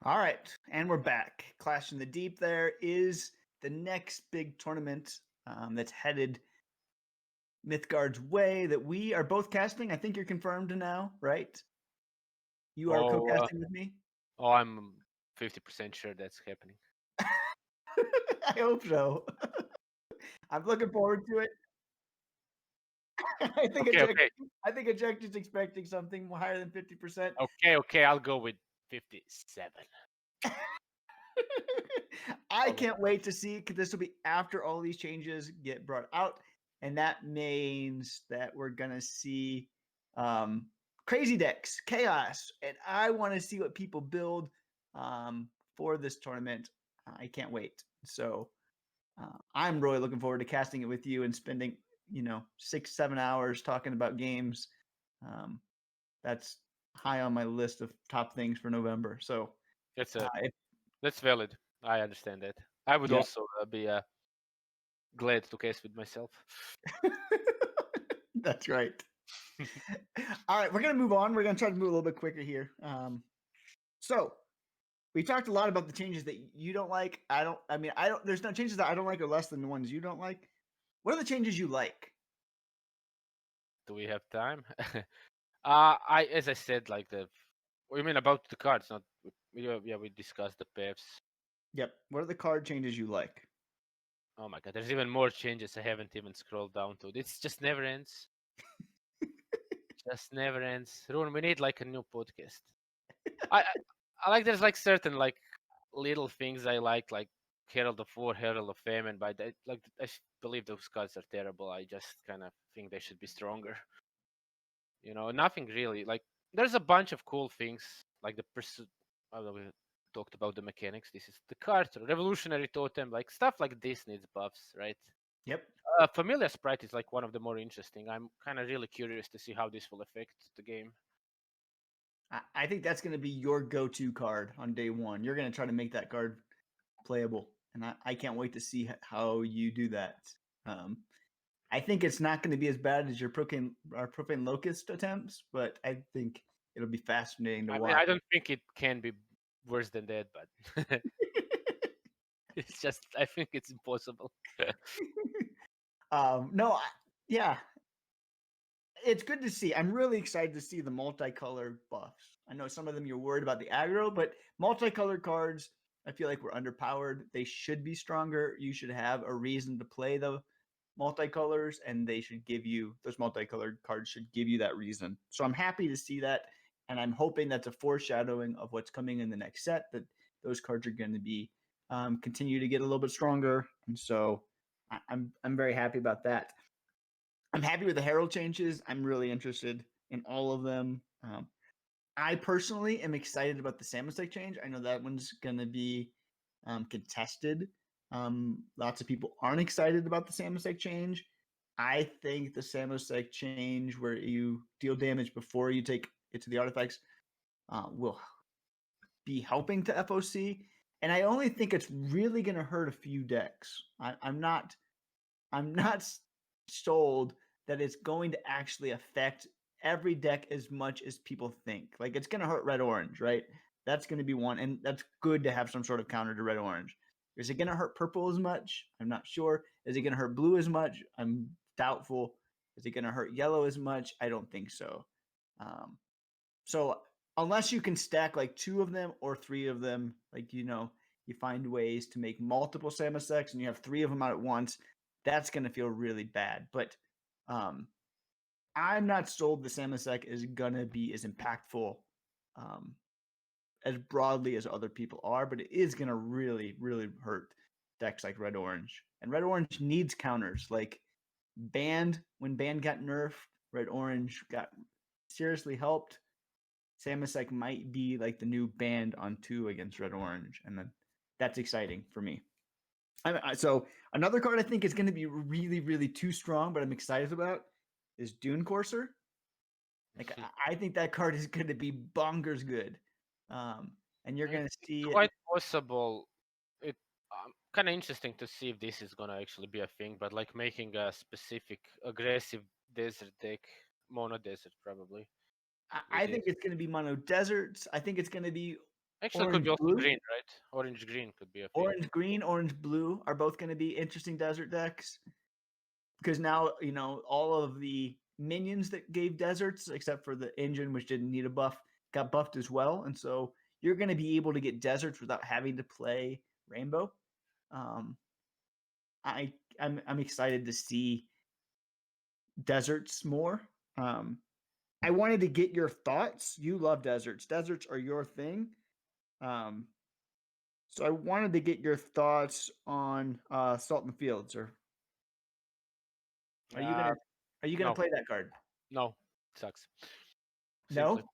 S3: All right, and we're back. Clash in the Deep there is the next big tournament that's headed Mythgard's way that we are both casting. I think you're confirmed now, right? You are co-casting with me?
S2: Oh, I'm 50% sure that's happening.
S3: I hope so. I'm looking forward to it. I think Eject is expecting something higher than 50%.
S2: Okay, I'll go with 57.
S3: I can't wait to see, because this will be after all these changes get brought out, and that means that we're gonna see crazy decks, chaos, and I want to see what people build for this tournament. I can't wait. So I'm really looking forward to casting it with you and spending 6-7 hours talking about games. That's high on my list of top things for November. So
S2: that's valid. I understand that. I would also be glad to cast with myself.
S3: That's right. All right, we're gonna move on. We're gonna try to move a little bit quicker here. So we talked a lot about the changes that you don't like. I don't. There's no changes that I don't like are less than the ones you don't like. What are the changes you like?
S2: Do we have time? As I said, like what do you mean about the cards? Not, we discussed the paths.
S3: Yep. What are the card changes you like?
S2: Oh my god, there's even more changes I haven't even scrolled down to. It's just never ends. Just never ends. Rune, we need like a new podcast. I like there's like certain like little things I like Herald of War, Herald of Famine, but I believe those cards are terrible. I just kind of think they should be stronger. Nothing really. Like there's a bunch of cool things like the pursuit. We talked about the mechanics. This is the card, revolutionary totem, like stuff like this needs buffs, right?
S3: Yep.
S2: Familiar sprite is like one of the more interesting. I'm kind of really curious to see how this will affect the game.
S3: I think that's going to be your go-to card on day one. You're going to try to make that card playable, and I can't wait to see how you do that. I think it's not going to be as bad as our Profane Locust attempts, but I think it'll be fascinating to watch.
S2: I don't think it can be worse than that, but it's just I think it's impossible.
S3: No, yeah, it's good to see. I'm really excited to see the multicolored buffs. I know some of them you're worried about the aggro, but multicolored cards, I feel like we're underpowered. They should be stronger. You should have a reason to play the multicolors, and those multicolored cards should give you that reason. So I'm happy to see that, and I'm hoping that's a foreshadowing of what's coming in the next set, that those cards are going to be continue to get a little bit stronger. And so I'm very happy about that. I'm happy with the Herald changes. I'm really interested in all of them. I personally am excited about the Samusek change. I know that one's going to be contested. Lots of people aren't excited about the Samusek change. I think the Samusek change, where you deal damage before you take it to the artifacts, will be helping to FOC. And I only think it's really going to hurt a few decks. I'm not sold that it's going to actually affect every deck as much as people think. Like it's going to hurt red orange, right? That's going to be one, and that's good to have some sort of counter to red orange. Is it going to hurt purple as much? I'm not sure. Is it going to hurt blue as much? I'm doubtful. Is it going to hurt yellow as much? I don't think so. So unless you can stack like 2 of them or 3 of them, like you find ways to make multiple Samuseks and you have 3 of them out at once, that's going to feel really bad. But I'm not sold the Samusek is going to be as impactful as broadly as other people are, but it is going to really, really hurt decks like Red Orange. And Red Orange needs counters. Like Band, when Band got nerfed, Red Orange got seriously helped. Samusek might be like the new Band on 2 against Red Orange, and then that's exciting for me. So another card I think is going to be really, really too strong, but I'm excited about is Dune Courser. Like I think that card is going to be bonkers good, and you're going to see
S2: It's
S3: it.
S2: quite possible. It kind of interesting to see if this is gonna actually be a thing, but like making a specific aggressive desert deck, mono desert probably. With
S3: I think
S2: this,
S3: it's going to be mono deserts. I think it's going to be
S2: actually could
S3: orange
S2: be also
S3: blue,
S2: green, right? Orange green could be a thing.
S3: orange green, orange blue are both going to be interesting desert decks because now all of the minions that gave deserts, except for the engine, which didn't need a buff, got buffed as well, and so you're going to be able to get deserts without having to play rainbow. Um, I'm excited to see deserts more. I wanted to get your thoughts. You love deserts. Deserts are your thing. Um, so I wanted to get your thoughts on Salt and Fields. Or are you
S2: Uh,
S3: gonna are you gonna
S2: no,
S3: play that card?
S2: no, sucks. Simply.
S3: No.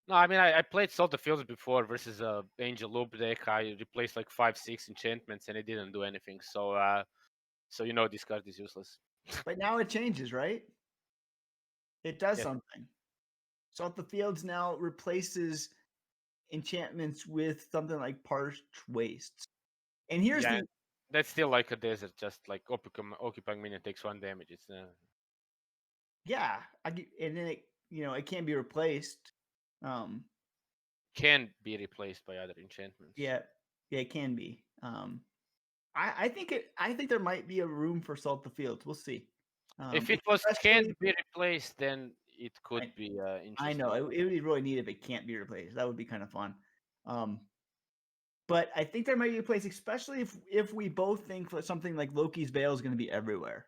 S2: No, I mean I played Salt of Fields before versus a Angel Loop deck. I replaced like 5-6 enchantments and it didn't do anything. So this card is useless.
S3: But now it changes, right? It does
S2: Yeah,
S3: something. Salt the Fields now replaces enchantments with something like Parched Wastes. And here's
S2: yeah,
S3: the
S2: that's still like a desert, just like occupying minion takes 1 damage. It's
S3: yeah, and then it can be replaced. Um,
S2: can be replaced by other enchantments.
S3: yeah, yeah, it can be. I think there might be a room for Salt the Fields. We'll see.
S2: If it was can't
S3: Especially,
S2: be replaced, then it could be
S3: I know
S2: interesting.
S3: it would be really neat if it can't be replaced. That would be kind of fun. Um, but I think there might be a place, especially if we both think that something like Loki's Veil is going to be everywhere.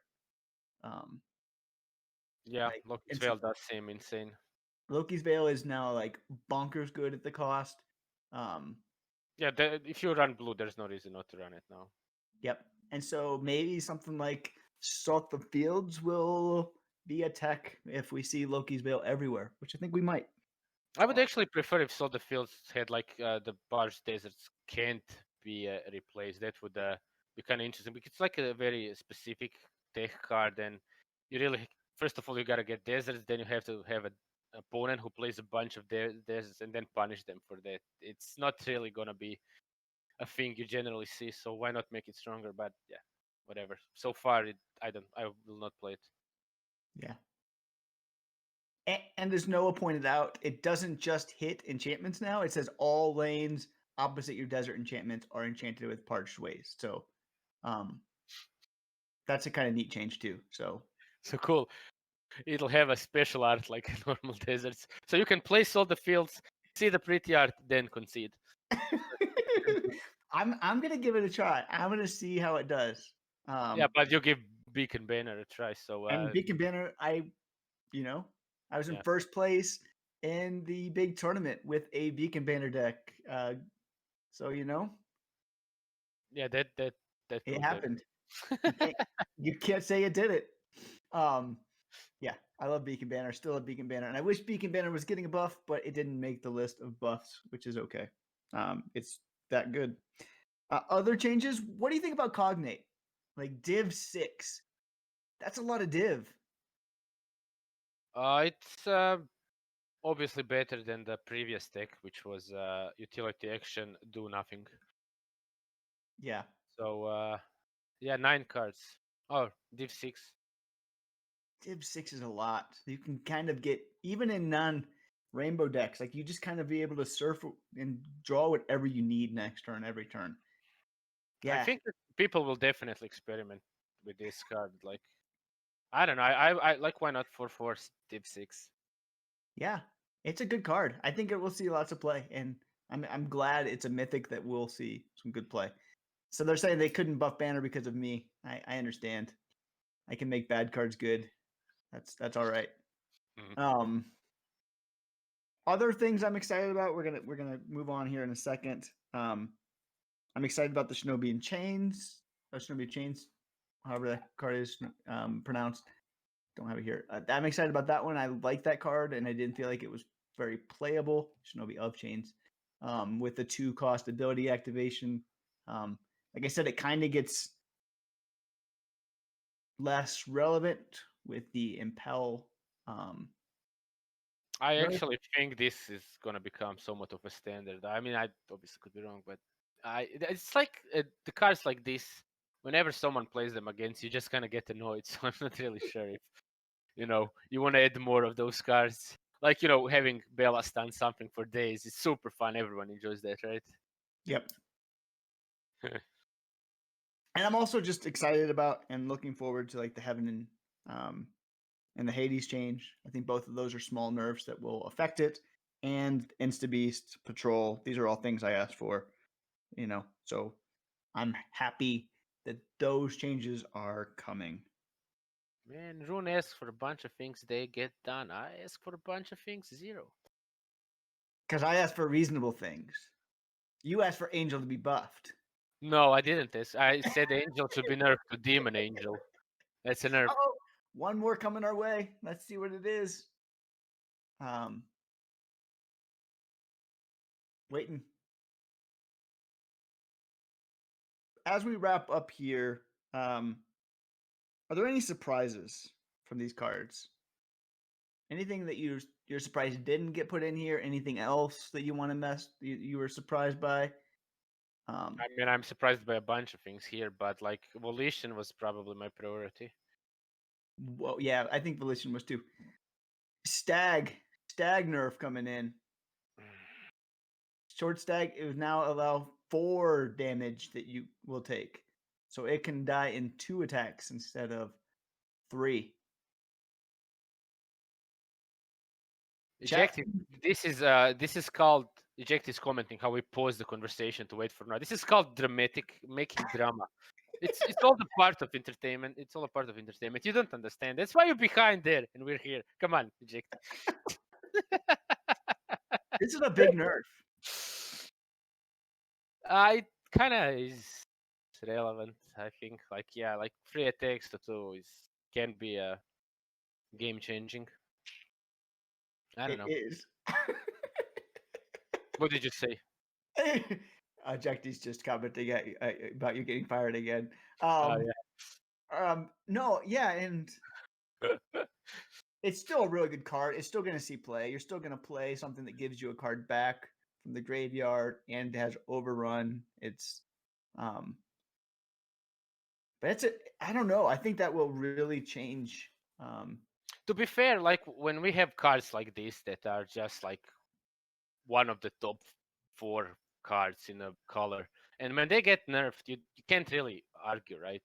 S3: Um,
S2: Yeah,
S3: like
S2: Loki's
S3: and so
S2: Veil does seem insane.
S3: Loki's Veil is now like bonkers good at the cost. Um,
S2: Yeah, if you run blue, there's no reason not to run it now.
S3: yep. And so maybe something like Salt the Fields will be a tech if we see Loki's Veil everywhere, which I think we might.
S2: I would actually prefer if Soldier Fields had like the Barge Deserts can't be replaced. That would be kind of interesting because it's like a very specific tech card, and you really first of all you gotta get deserts, then you have to have an opponent who plays a bunch of deserts and then punish them for that. It's not really gonna be a thing you generally see, so why not make it stronger? But yeah, whatever. So far, I will not play it.
S3: Yeah. And as Noah pointed out, it doesn't just hit enchantments now. It says all lanes opposite your desert enchantments are enchanted with Parched Waste. So um, that's a kind of neat change too. So
S2: So cool. It'll have a special art like normal deserts, so you can place all the fields, see the pretty art, then concede.
S3: I'm gonna give it a try. I'm gonna see how it does.
S2: Yeah, but you give Beacon Banner a try. So
S3: And Beacon Banner, you know, I was in
S2: yeah,
S3: first place in the big tournament with a Beacon Banner deck. So
S2: yeah, that
S3: it
S2: proved it.
S3: happened. You can't you can't say it did it. Um, yeah, I love Beacon Banner. Still love Beacon Banner, and I wish Beacon Banner was getting a buff, but it didn't make the list of buffs, which is okay. It's that good. Other changes. What do you think about Cognate? Like Div 6. That's a lot of Div.
S2: It's obviously better than the previous deck, which was utility action, do nothing.
S3: Yeah.
S2: So yeah, 9 cards. Oh, Div 6.
S3: Div 6 is a lot. You can kind of get, even in non rainbow decks, like you just kind of be able to surf and draw whatever you need next turn, every turn.
S2: I
S3: Yeah.
S2: think that people will definitely experiment with this card. Like I don't know. I like why not for Div 6.
S3: Yeah. It's a good card. I think it will see lots of play, and I'm glad it's a mythic that we'll see some good play. So they're saying they couldn't buff Banner because of me. I understand. I can make bad cards good. That's all right.
S2: Mhm.
S3: Um, other things I'm excited about. We're gonna move on here in a second. I'm excited about the Shinobi and Chains. Shinobi Chains however that card is pronounced. Don't have it here. I'm excited about that one. I like that card, and I didn't feel like it was very playable. Shinobi of Chains with the 2-cost ability activation. Like I said, it kind of gets less relevant with the Impel.
S2: I actually think this is gonna become somewhat of a standard. I mean, I obviously could be wrong, but it's like the cards like this. Whenever someone plays them against you, just kind of get annoyed. So I'm not really sure if you want to add more of those cards. Like having Bella stand something for days is super fun. Everyone enjoys that, right?
S3: Yep. And I'm also just excited about and looking forward to like the Heaven and the Hades change. I think both of those are small nerfs that will affect it. And Insta Beast, Patrol, these are all things I asked for. So I'm happy that those changes are coming.
S2: Man, Rune asks for a bunch of things, they get done. I ask for a bunch of things, zero.
S3: Because I asked for reasonable things. You asked for Angel to be buffed.
S2: No, I didn't ask. I said Angel should be nerfed to Demon Angel. That's a nerf.
S3: Oh, one more coming our way. Let's see what it is. Waiting. As we wrap up here, are there any surprises from these cards? Anything that you're surprised didn't get put in here? Anything else that you want to you were surprised by?
S2: I mean, I'm surprised by a bunch of things here, but like Volition was probably my priority.
S3: Well, yeah, I think Volition was too. Stag nerf coming in. Short stag, it will now allow 4 damage that you will take. So it can die in 2 attacks instead of 3.
S2: Eject. This is called Eject is commenting how we pause the conversation to wait for now. This is called dramatic, making drama. It's all the part of entertainment. It's all a part of entertainment. You don't understand. That's why you're behind there, and we're here. Come on, Eject.
S3: This is a big nerf.
S2: It kind of is relevant. I think, like 3 attacks to 2 can be game changing. I don't know.
S3: It is.
S2: What did you say?
S3: Jacky's just commenting about you getting fired again.
S2: Oh
S3: No, yeah, and
S2: yeah.
S3: it's still a really good card. It's still going to see play. You're still going to play something that gives you a card back from the graveyard and has overrun. But I don't know. I think that will really change.
S2: To be fair, like when we have cards like this that are just like one of the top 4 cards in a color, and when they get nerfed, you can't really argue, right?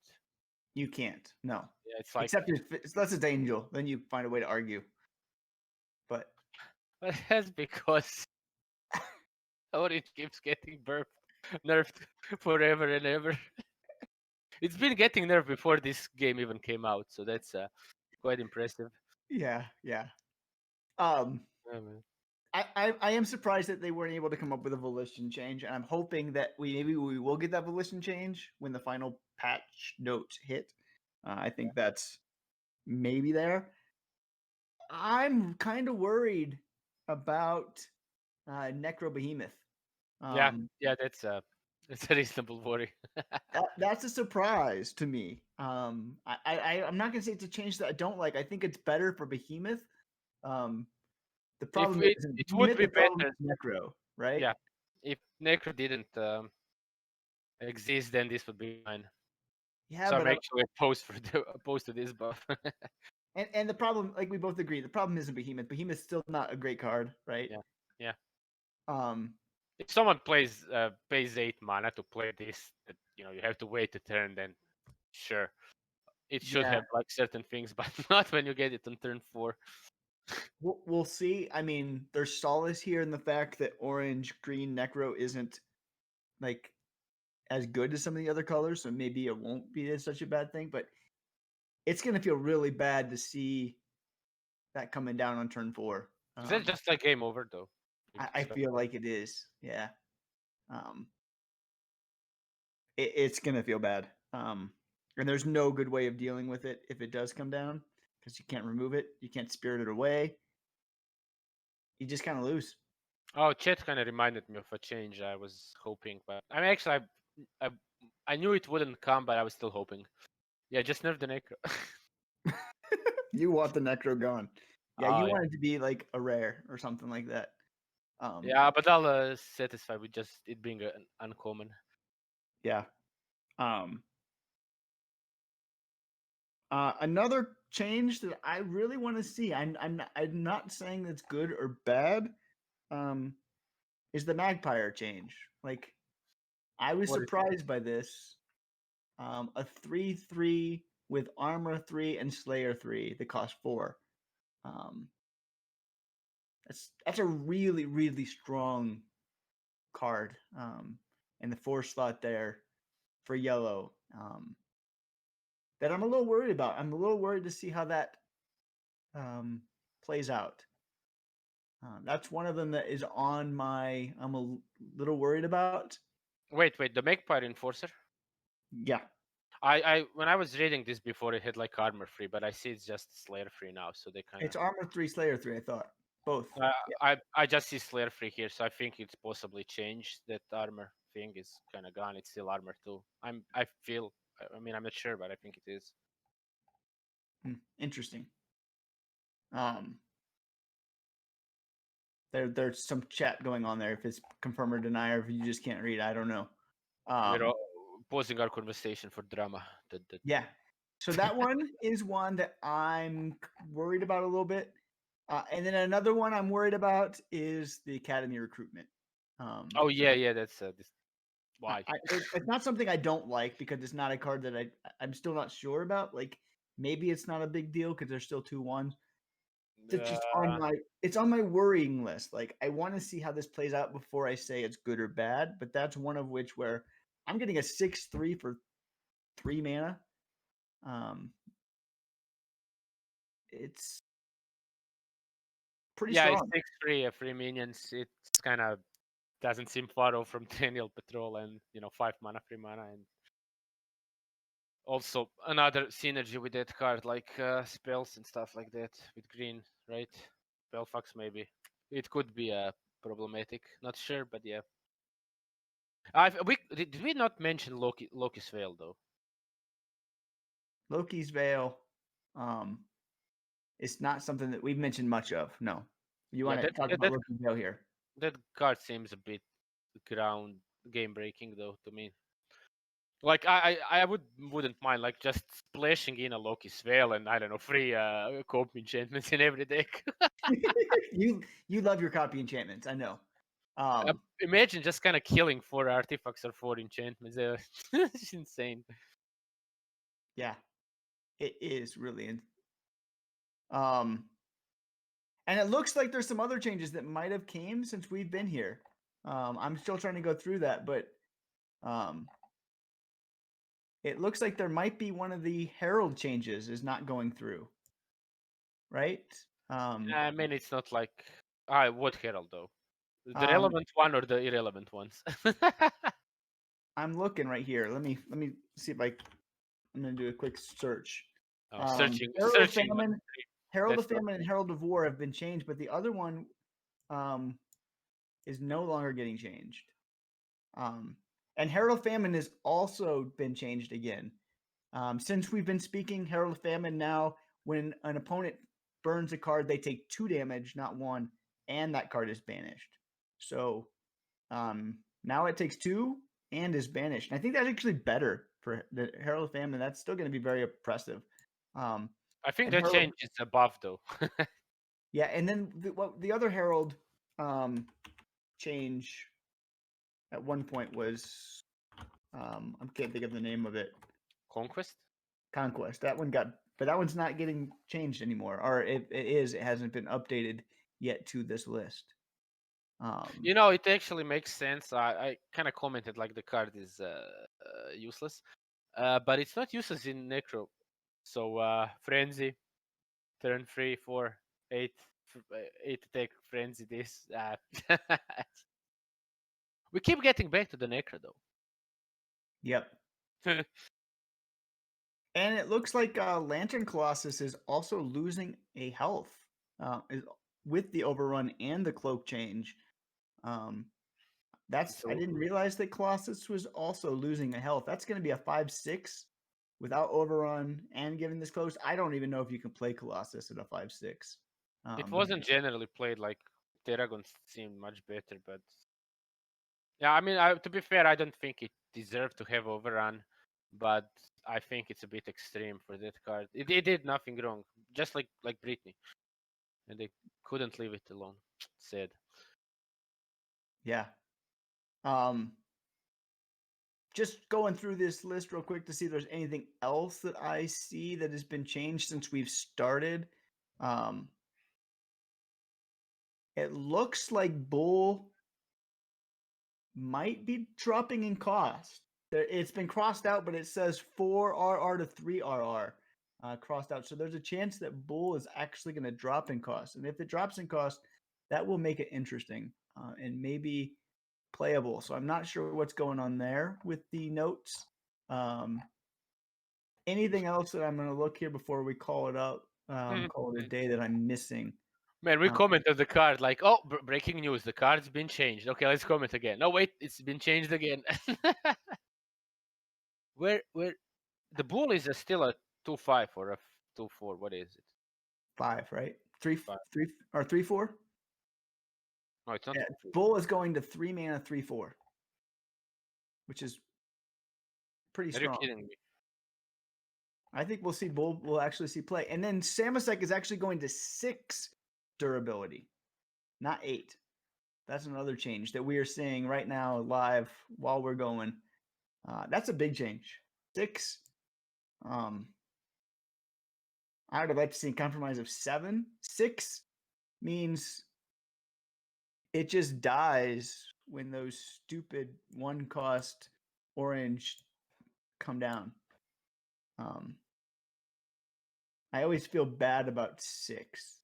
S3: You can't. No.
S2: Yeah, it's like
S3: Except unless it's Angel, then you find a way to argue. But
S2: that's because Orange keeps getting nerfed forever and ever. It's been getting nerfed before this game even came out, so that's quite impressive.
S3: yeah.
S2: Yeah, man.
S3: I am surprised that they weren't able to come up with a volition change, and I'm hoping that we will get that volition change when the final patch notes hit. I think that's maybe there. I'm kind of worried about Necro Behemoth.
S2: Yeah, that's a reasonable worry.
S3: That's a surprise to me. I'm not gonna say it's a change that I don't like. I think it's better for Behemoth. The problem
S2: It
S3: isn't
S2: would
S3: Behemoth.
S2: be
S3: The problem
S2: better.
S3: is Necro, right?
S2: Yeah, if Necro didn't exist, then this would be fine.
S3: Yeah,
S2: So I'm
S3: but
S2: actually opposed to this buff.
S3: and the problem, like we both agree, the problem isn't Behemoth. Behemoth's still not a great card, right?
S2: Yeah.
S3: Um,
S2: If someone pays 8 mana to play this, you have to wait a turn. Then sure, it should
S3: yeah,
S2: have like certain things, but not when you get it on turn 4.
S3: we'll see. I mean, there's solace here in the fact that orange green Necro isn't like as good as some of the other colors, so maybe it won't be such a bad thing. But it's gonna feel really bad to see that coming down on turn 4.
S2: Is that just like game over though?
S3: I feel like it is. Yeah. Um, it's gonna feel bad. And there's no good way of dealing with it if it does come down, because you can't remove it. You can't spirit it away. You just kind of lose.
S2: Oh, chat kind of reminded me of a change I was hoping, but I mean, actually, I, I knew it wouldn't come, but I was still hoping. Yeah, just nerf the Necro.
S3: You want the Necro gone. Yeah,
S2: Oh,
S3: you
S2: yeah.
S3: want it to be like a rare or something like that.
S2: Yeah, but I'll satisfy with just it being an uncommon.
S3: Yeah. Another change that I really want to see. I'm not saying that's good or bad. Is the Magpie change? Like, I was
S2: What is
S3: surprised by this. A 3/3 with armor 3 and Slayer 3 that cost 4. That's a really, really strong card. And the 4 slot there for yellow. That I'm a little worried about. I'm a little worried to see how that plays out. That's one of them that is on my. I'm a little worried about.
S2: Wait, the Magpie Enforcer?
S3: Yeah.
S2: I when I was reading this before, it had like armor free, but I see it's just Slayer free now, so they kind of.
S3: It's armor 3, Slayer 3, I thought. Both.
S2: I just see Slayer free here, so I think it's possibly changed. That armor thing is kind of gone. It's still armor too. I feel. I mean, I'm not sure, but I think it is.
S3: Interesting. There's some chat going on there. If it's confirm or deny, or if you just can't read, I don't know.
S2: We're all pausing our conversation for drama.
S3: Yeah. So that one is one that I'm worried about a little bit. And then another one I'm worried about is the academy recruitment.
S2: Oh yeah, that's this. Why?
S3: It's not something I don't like because it's not a card that I'm still not sure about. Like, maybe it's not a big deal because there's still 2/1s. It's just on my worrying list. Like, I want to see how this plays out before I say it's good or bad. But that's one of which where I'm getting a 6/3 for 3 mana. It's pretty
S2: Yeah, it's
S3: strong.
S2: 6/3, 3 minions. It's kind of doesn't seem far off from Triennial Patrol and 5 mana, 3 mana, and also another synergy with that card, like spells and stuff like that with green, right? Spellfax maybe. It could be problematic. Not sure, but yeah. Did we not mention Loki's Veil though?
S3: Loki's Veil is not something that we've mentioned much of. No. You
S2: Yeah,
S3: want to talk about Loki's Veil here?
S2: That card seems a bit ground game breaking though to me. Like I wouldn't mind like just splashing in a Loki's Veil and I don't know, free cope enchantments in every deck.
S3: you love your copy enchantments, I know.
S2: Imagine just kind of killing 4 artifacts or 4 enchantments. It's insane.
S3: Yeah, it is really. And it looks like there's some other changes that might have came since we've been here. I'm still trying to go through that, but it looks like there might be one of the herald changes is not going through. Right?
S2: I mean, it's not like what herald though? The relevant one or the irrelevant ones?
S3: I'm looking right here. Let me see if I'm gonna do a quick search.
S2: Searching.
S3: Herald of Famine and Herald of War have been changed, but the other one is no longer getting changed. And Herald of Famine has also been changed again. Since we've been speaking, Herald of Famine now, when an opponent burns a card, they take 2 damage, not 1, and that card is banished. So now it takes 2 and is banished. And I think that's actually better for the Herald of Famine. That's still going to be very oppressive.
S2: I think that change is above though.
S3: Yeah, and then the other Herald change at one point was I can't think of the name of it.
S2: Conquest.
S3: That one but that one's not getting changed anymore, or it is. It hasn't been updated yet to this list.
S2: It actually makes sense. I kind of commented like the card is useless, but it's not useless in Necro. So Frenzy, turn 3, 4, 8, 8 attack Frenzy. This. We keep getting back to the Necro though.
S3: Yep. And it looks like Lantern Colossus is also losing a health with the overrun and the cloak change. I didn't realize that Colossus was also losing a health. That's going to be a 5/6 without overrun and giving this close. I don't even know if you can play Colossus at a 5/6.
S2: It wasn't generally played like Terragon seemed much better, but yeah, I mean, to be fair, I don't think it deserved to have overrun, but I think it's a bit extreme for that card. It did nothing wrong, just like Britney, and they couldn't leave it alone. Sad.
S3: Yeah. Just going through this list real quick to see if there's anything else that I see that has been changed since we've started. It looks like Bull might be dropping in cost. It's been crossed out, but it says 4 RR to 3 RR crossed out. So there's a chance that Bull is actually going to drop in cost. And if it drops in cost, that will make it interesting and maybe playable. So I'm not sure what's going on there with the notes. Anything else that I'm going to look here before we call it up, call it a day that I'm missing?
S2: Man, we commented the card like, oh, breaking news, the card's been changed. Okay, let's comment again. No, wait, it's been changed again. where the Bull is still a 2/5 or a 2/4. What is it?
S3: 5, right? 3,
S2: 5.
S3: 3 or 3/4?
S2: No, it's not.
S3: Yeah, Bull is going to 3 mana 3/4, which is pretty strong.
S2: Are you kidding me?
S3: I think we'll see Bull. We'll actually see play, and then Samasek is actually going to 6 durability, not 8. That's another change that we are seeing right now live while we're going. That's a big change. 6. I would have liked to see a compromise of 7. 6 means it just dies when those stupid 1-cost orange come down. I always feel bad about 6.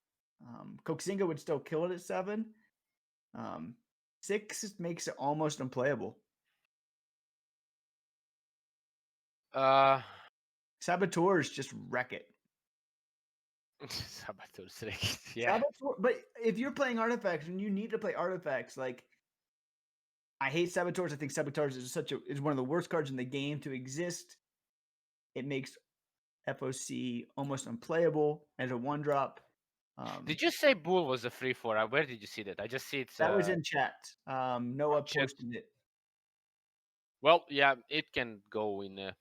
S3: Koxinga would still kill it at 7. 6 makes it almost unplayable. Saboteurs just wreck it.
S2: Saboteurs wreck it. Yeah.
S3: Saboteur, but if you're playing artifacts and you need to play artifacts, like I hate Saboteurs. I think Saboteurs is one of the worst cards in the game to exist. It makes FOC almost unplayable as a 1-drop.
S2: Did you say Bull was a 3/4? Where did you see that? I just see it's.
S3: That was in chat. Noah posted it.
S2: Well, yeah, it can go in.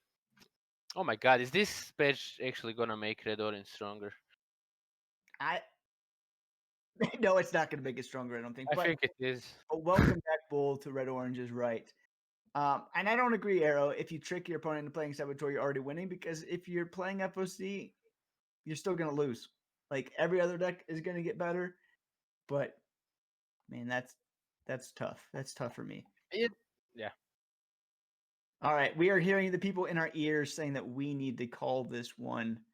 S2: Oh my God, is this patch actually gonna make Red Orange stronger?
S3: No, it's not gonna make it stronger. I don't think.
S2: I think it is.
S3: But welcome back, Bull, to Red Orange is right. And I don't agree, Arrow. If you trick your opponent into playing Saboteur, you're already winning, because if you're playing FOC, you're still going to lose. Like, every other deck is going to get better, but man, that's tough. That's tough for me.
S2: Yeah.
S3: All right, we are hearing the people in our ears saying that we need to call this one.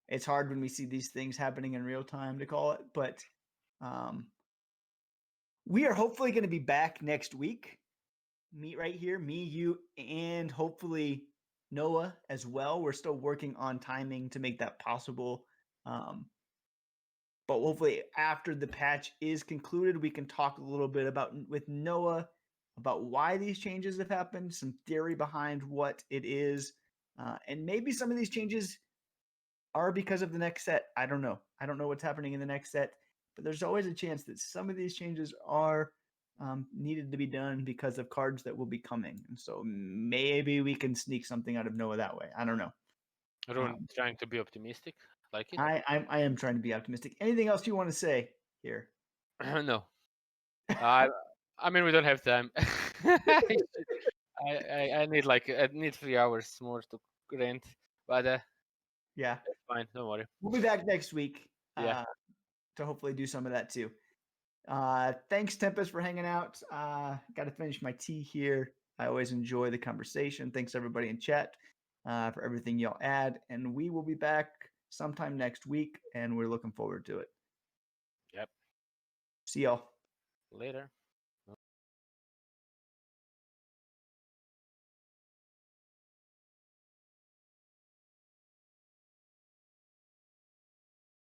S3: It's hard when we see these things happening in real time to call it, but we are hopefully going to be back next week. Meet right here, me, you, and hopefully Noah as well. We're still working on timing to make that possible. But hopefully after the patch is concluded, we can talk a little bit with Noah about why these changes have happened, some theory behind what it is, and maybe some of these changes are because of the next set. I don't know. I don't know what's happening in the next set, but there's always a chance that some of these changes are needed to be done because of cards that will be coming. And so maybe we can sneak something out of Noah that way. I don't know.
S2: Rune trying to be optimistic, like it.
S3: I am trying to be optimistic. Anything else you want to say here?
S2: No. I mean, we don't have time. I need 3 hours more to rent, but
S3: yeah,
S2: that's fine. Don't worry.
S3: We'll be back next week.
S2: Yeah.
S3: To hopefully do some of that too. Thanks, Tempest, for hanging out. Got to finish my tea here. I always enjoy the conversation. Thanks everybody in chat for everything y'all add, and we will be back sometime next week, and we're looking forward to it.
S2: Yep.
S3: See y'all
S2: Later.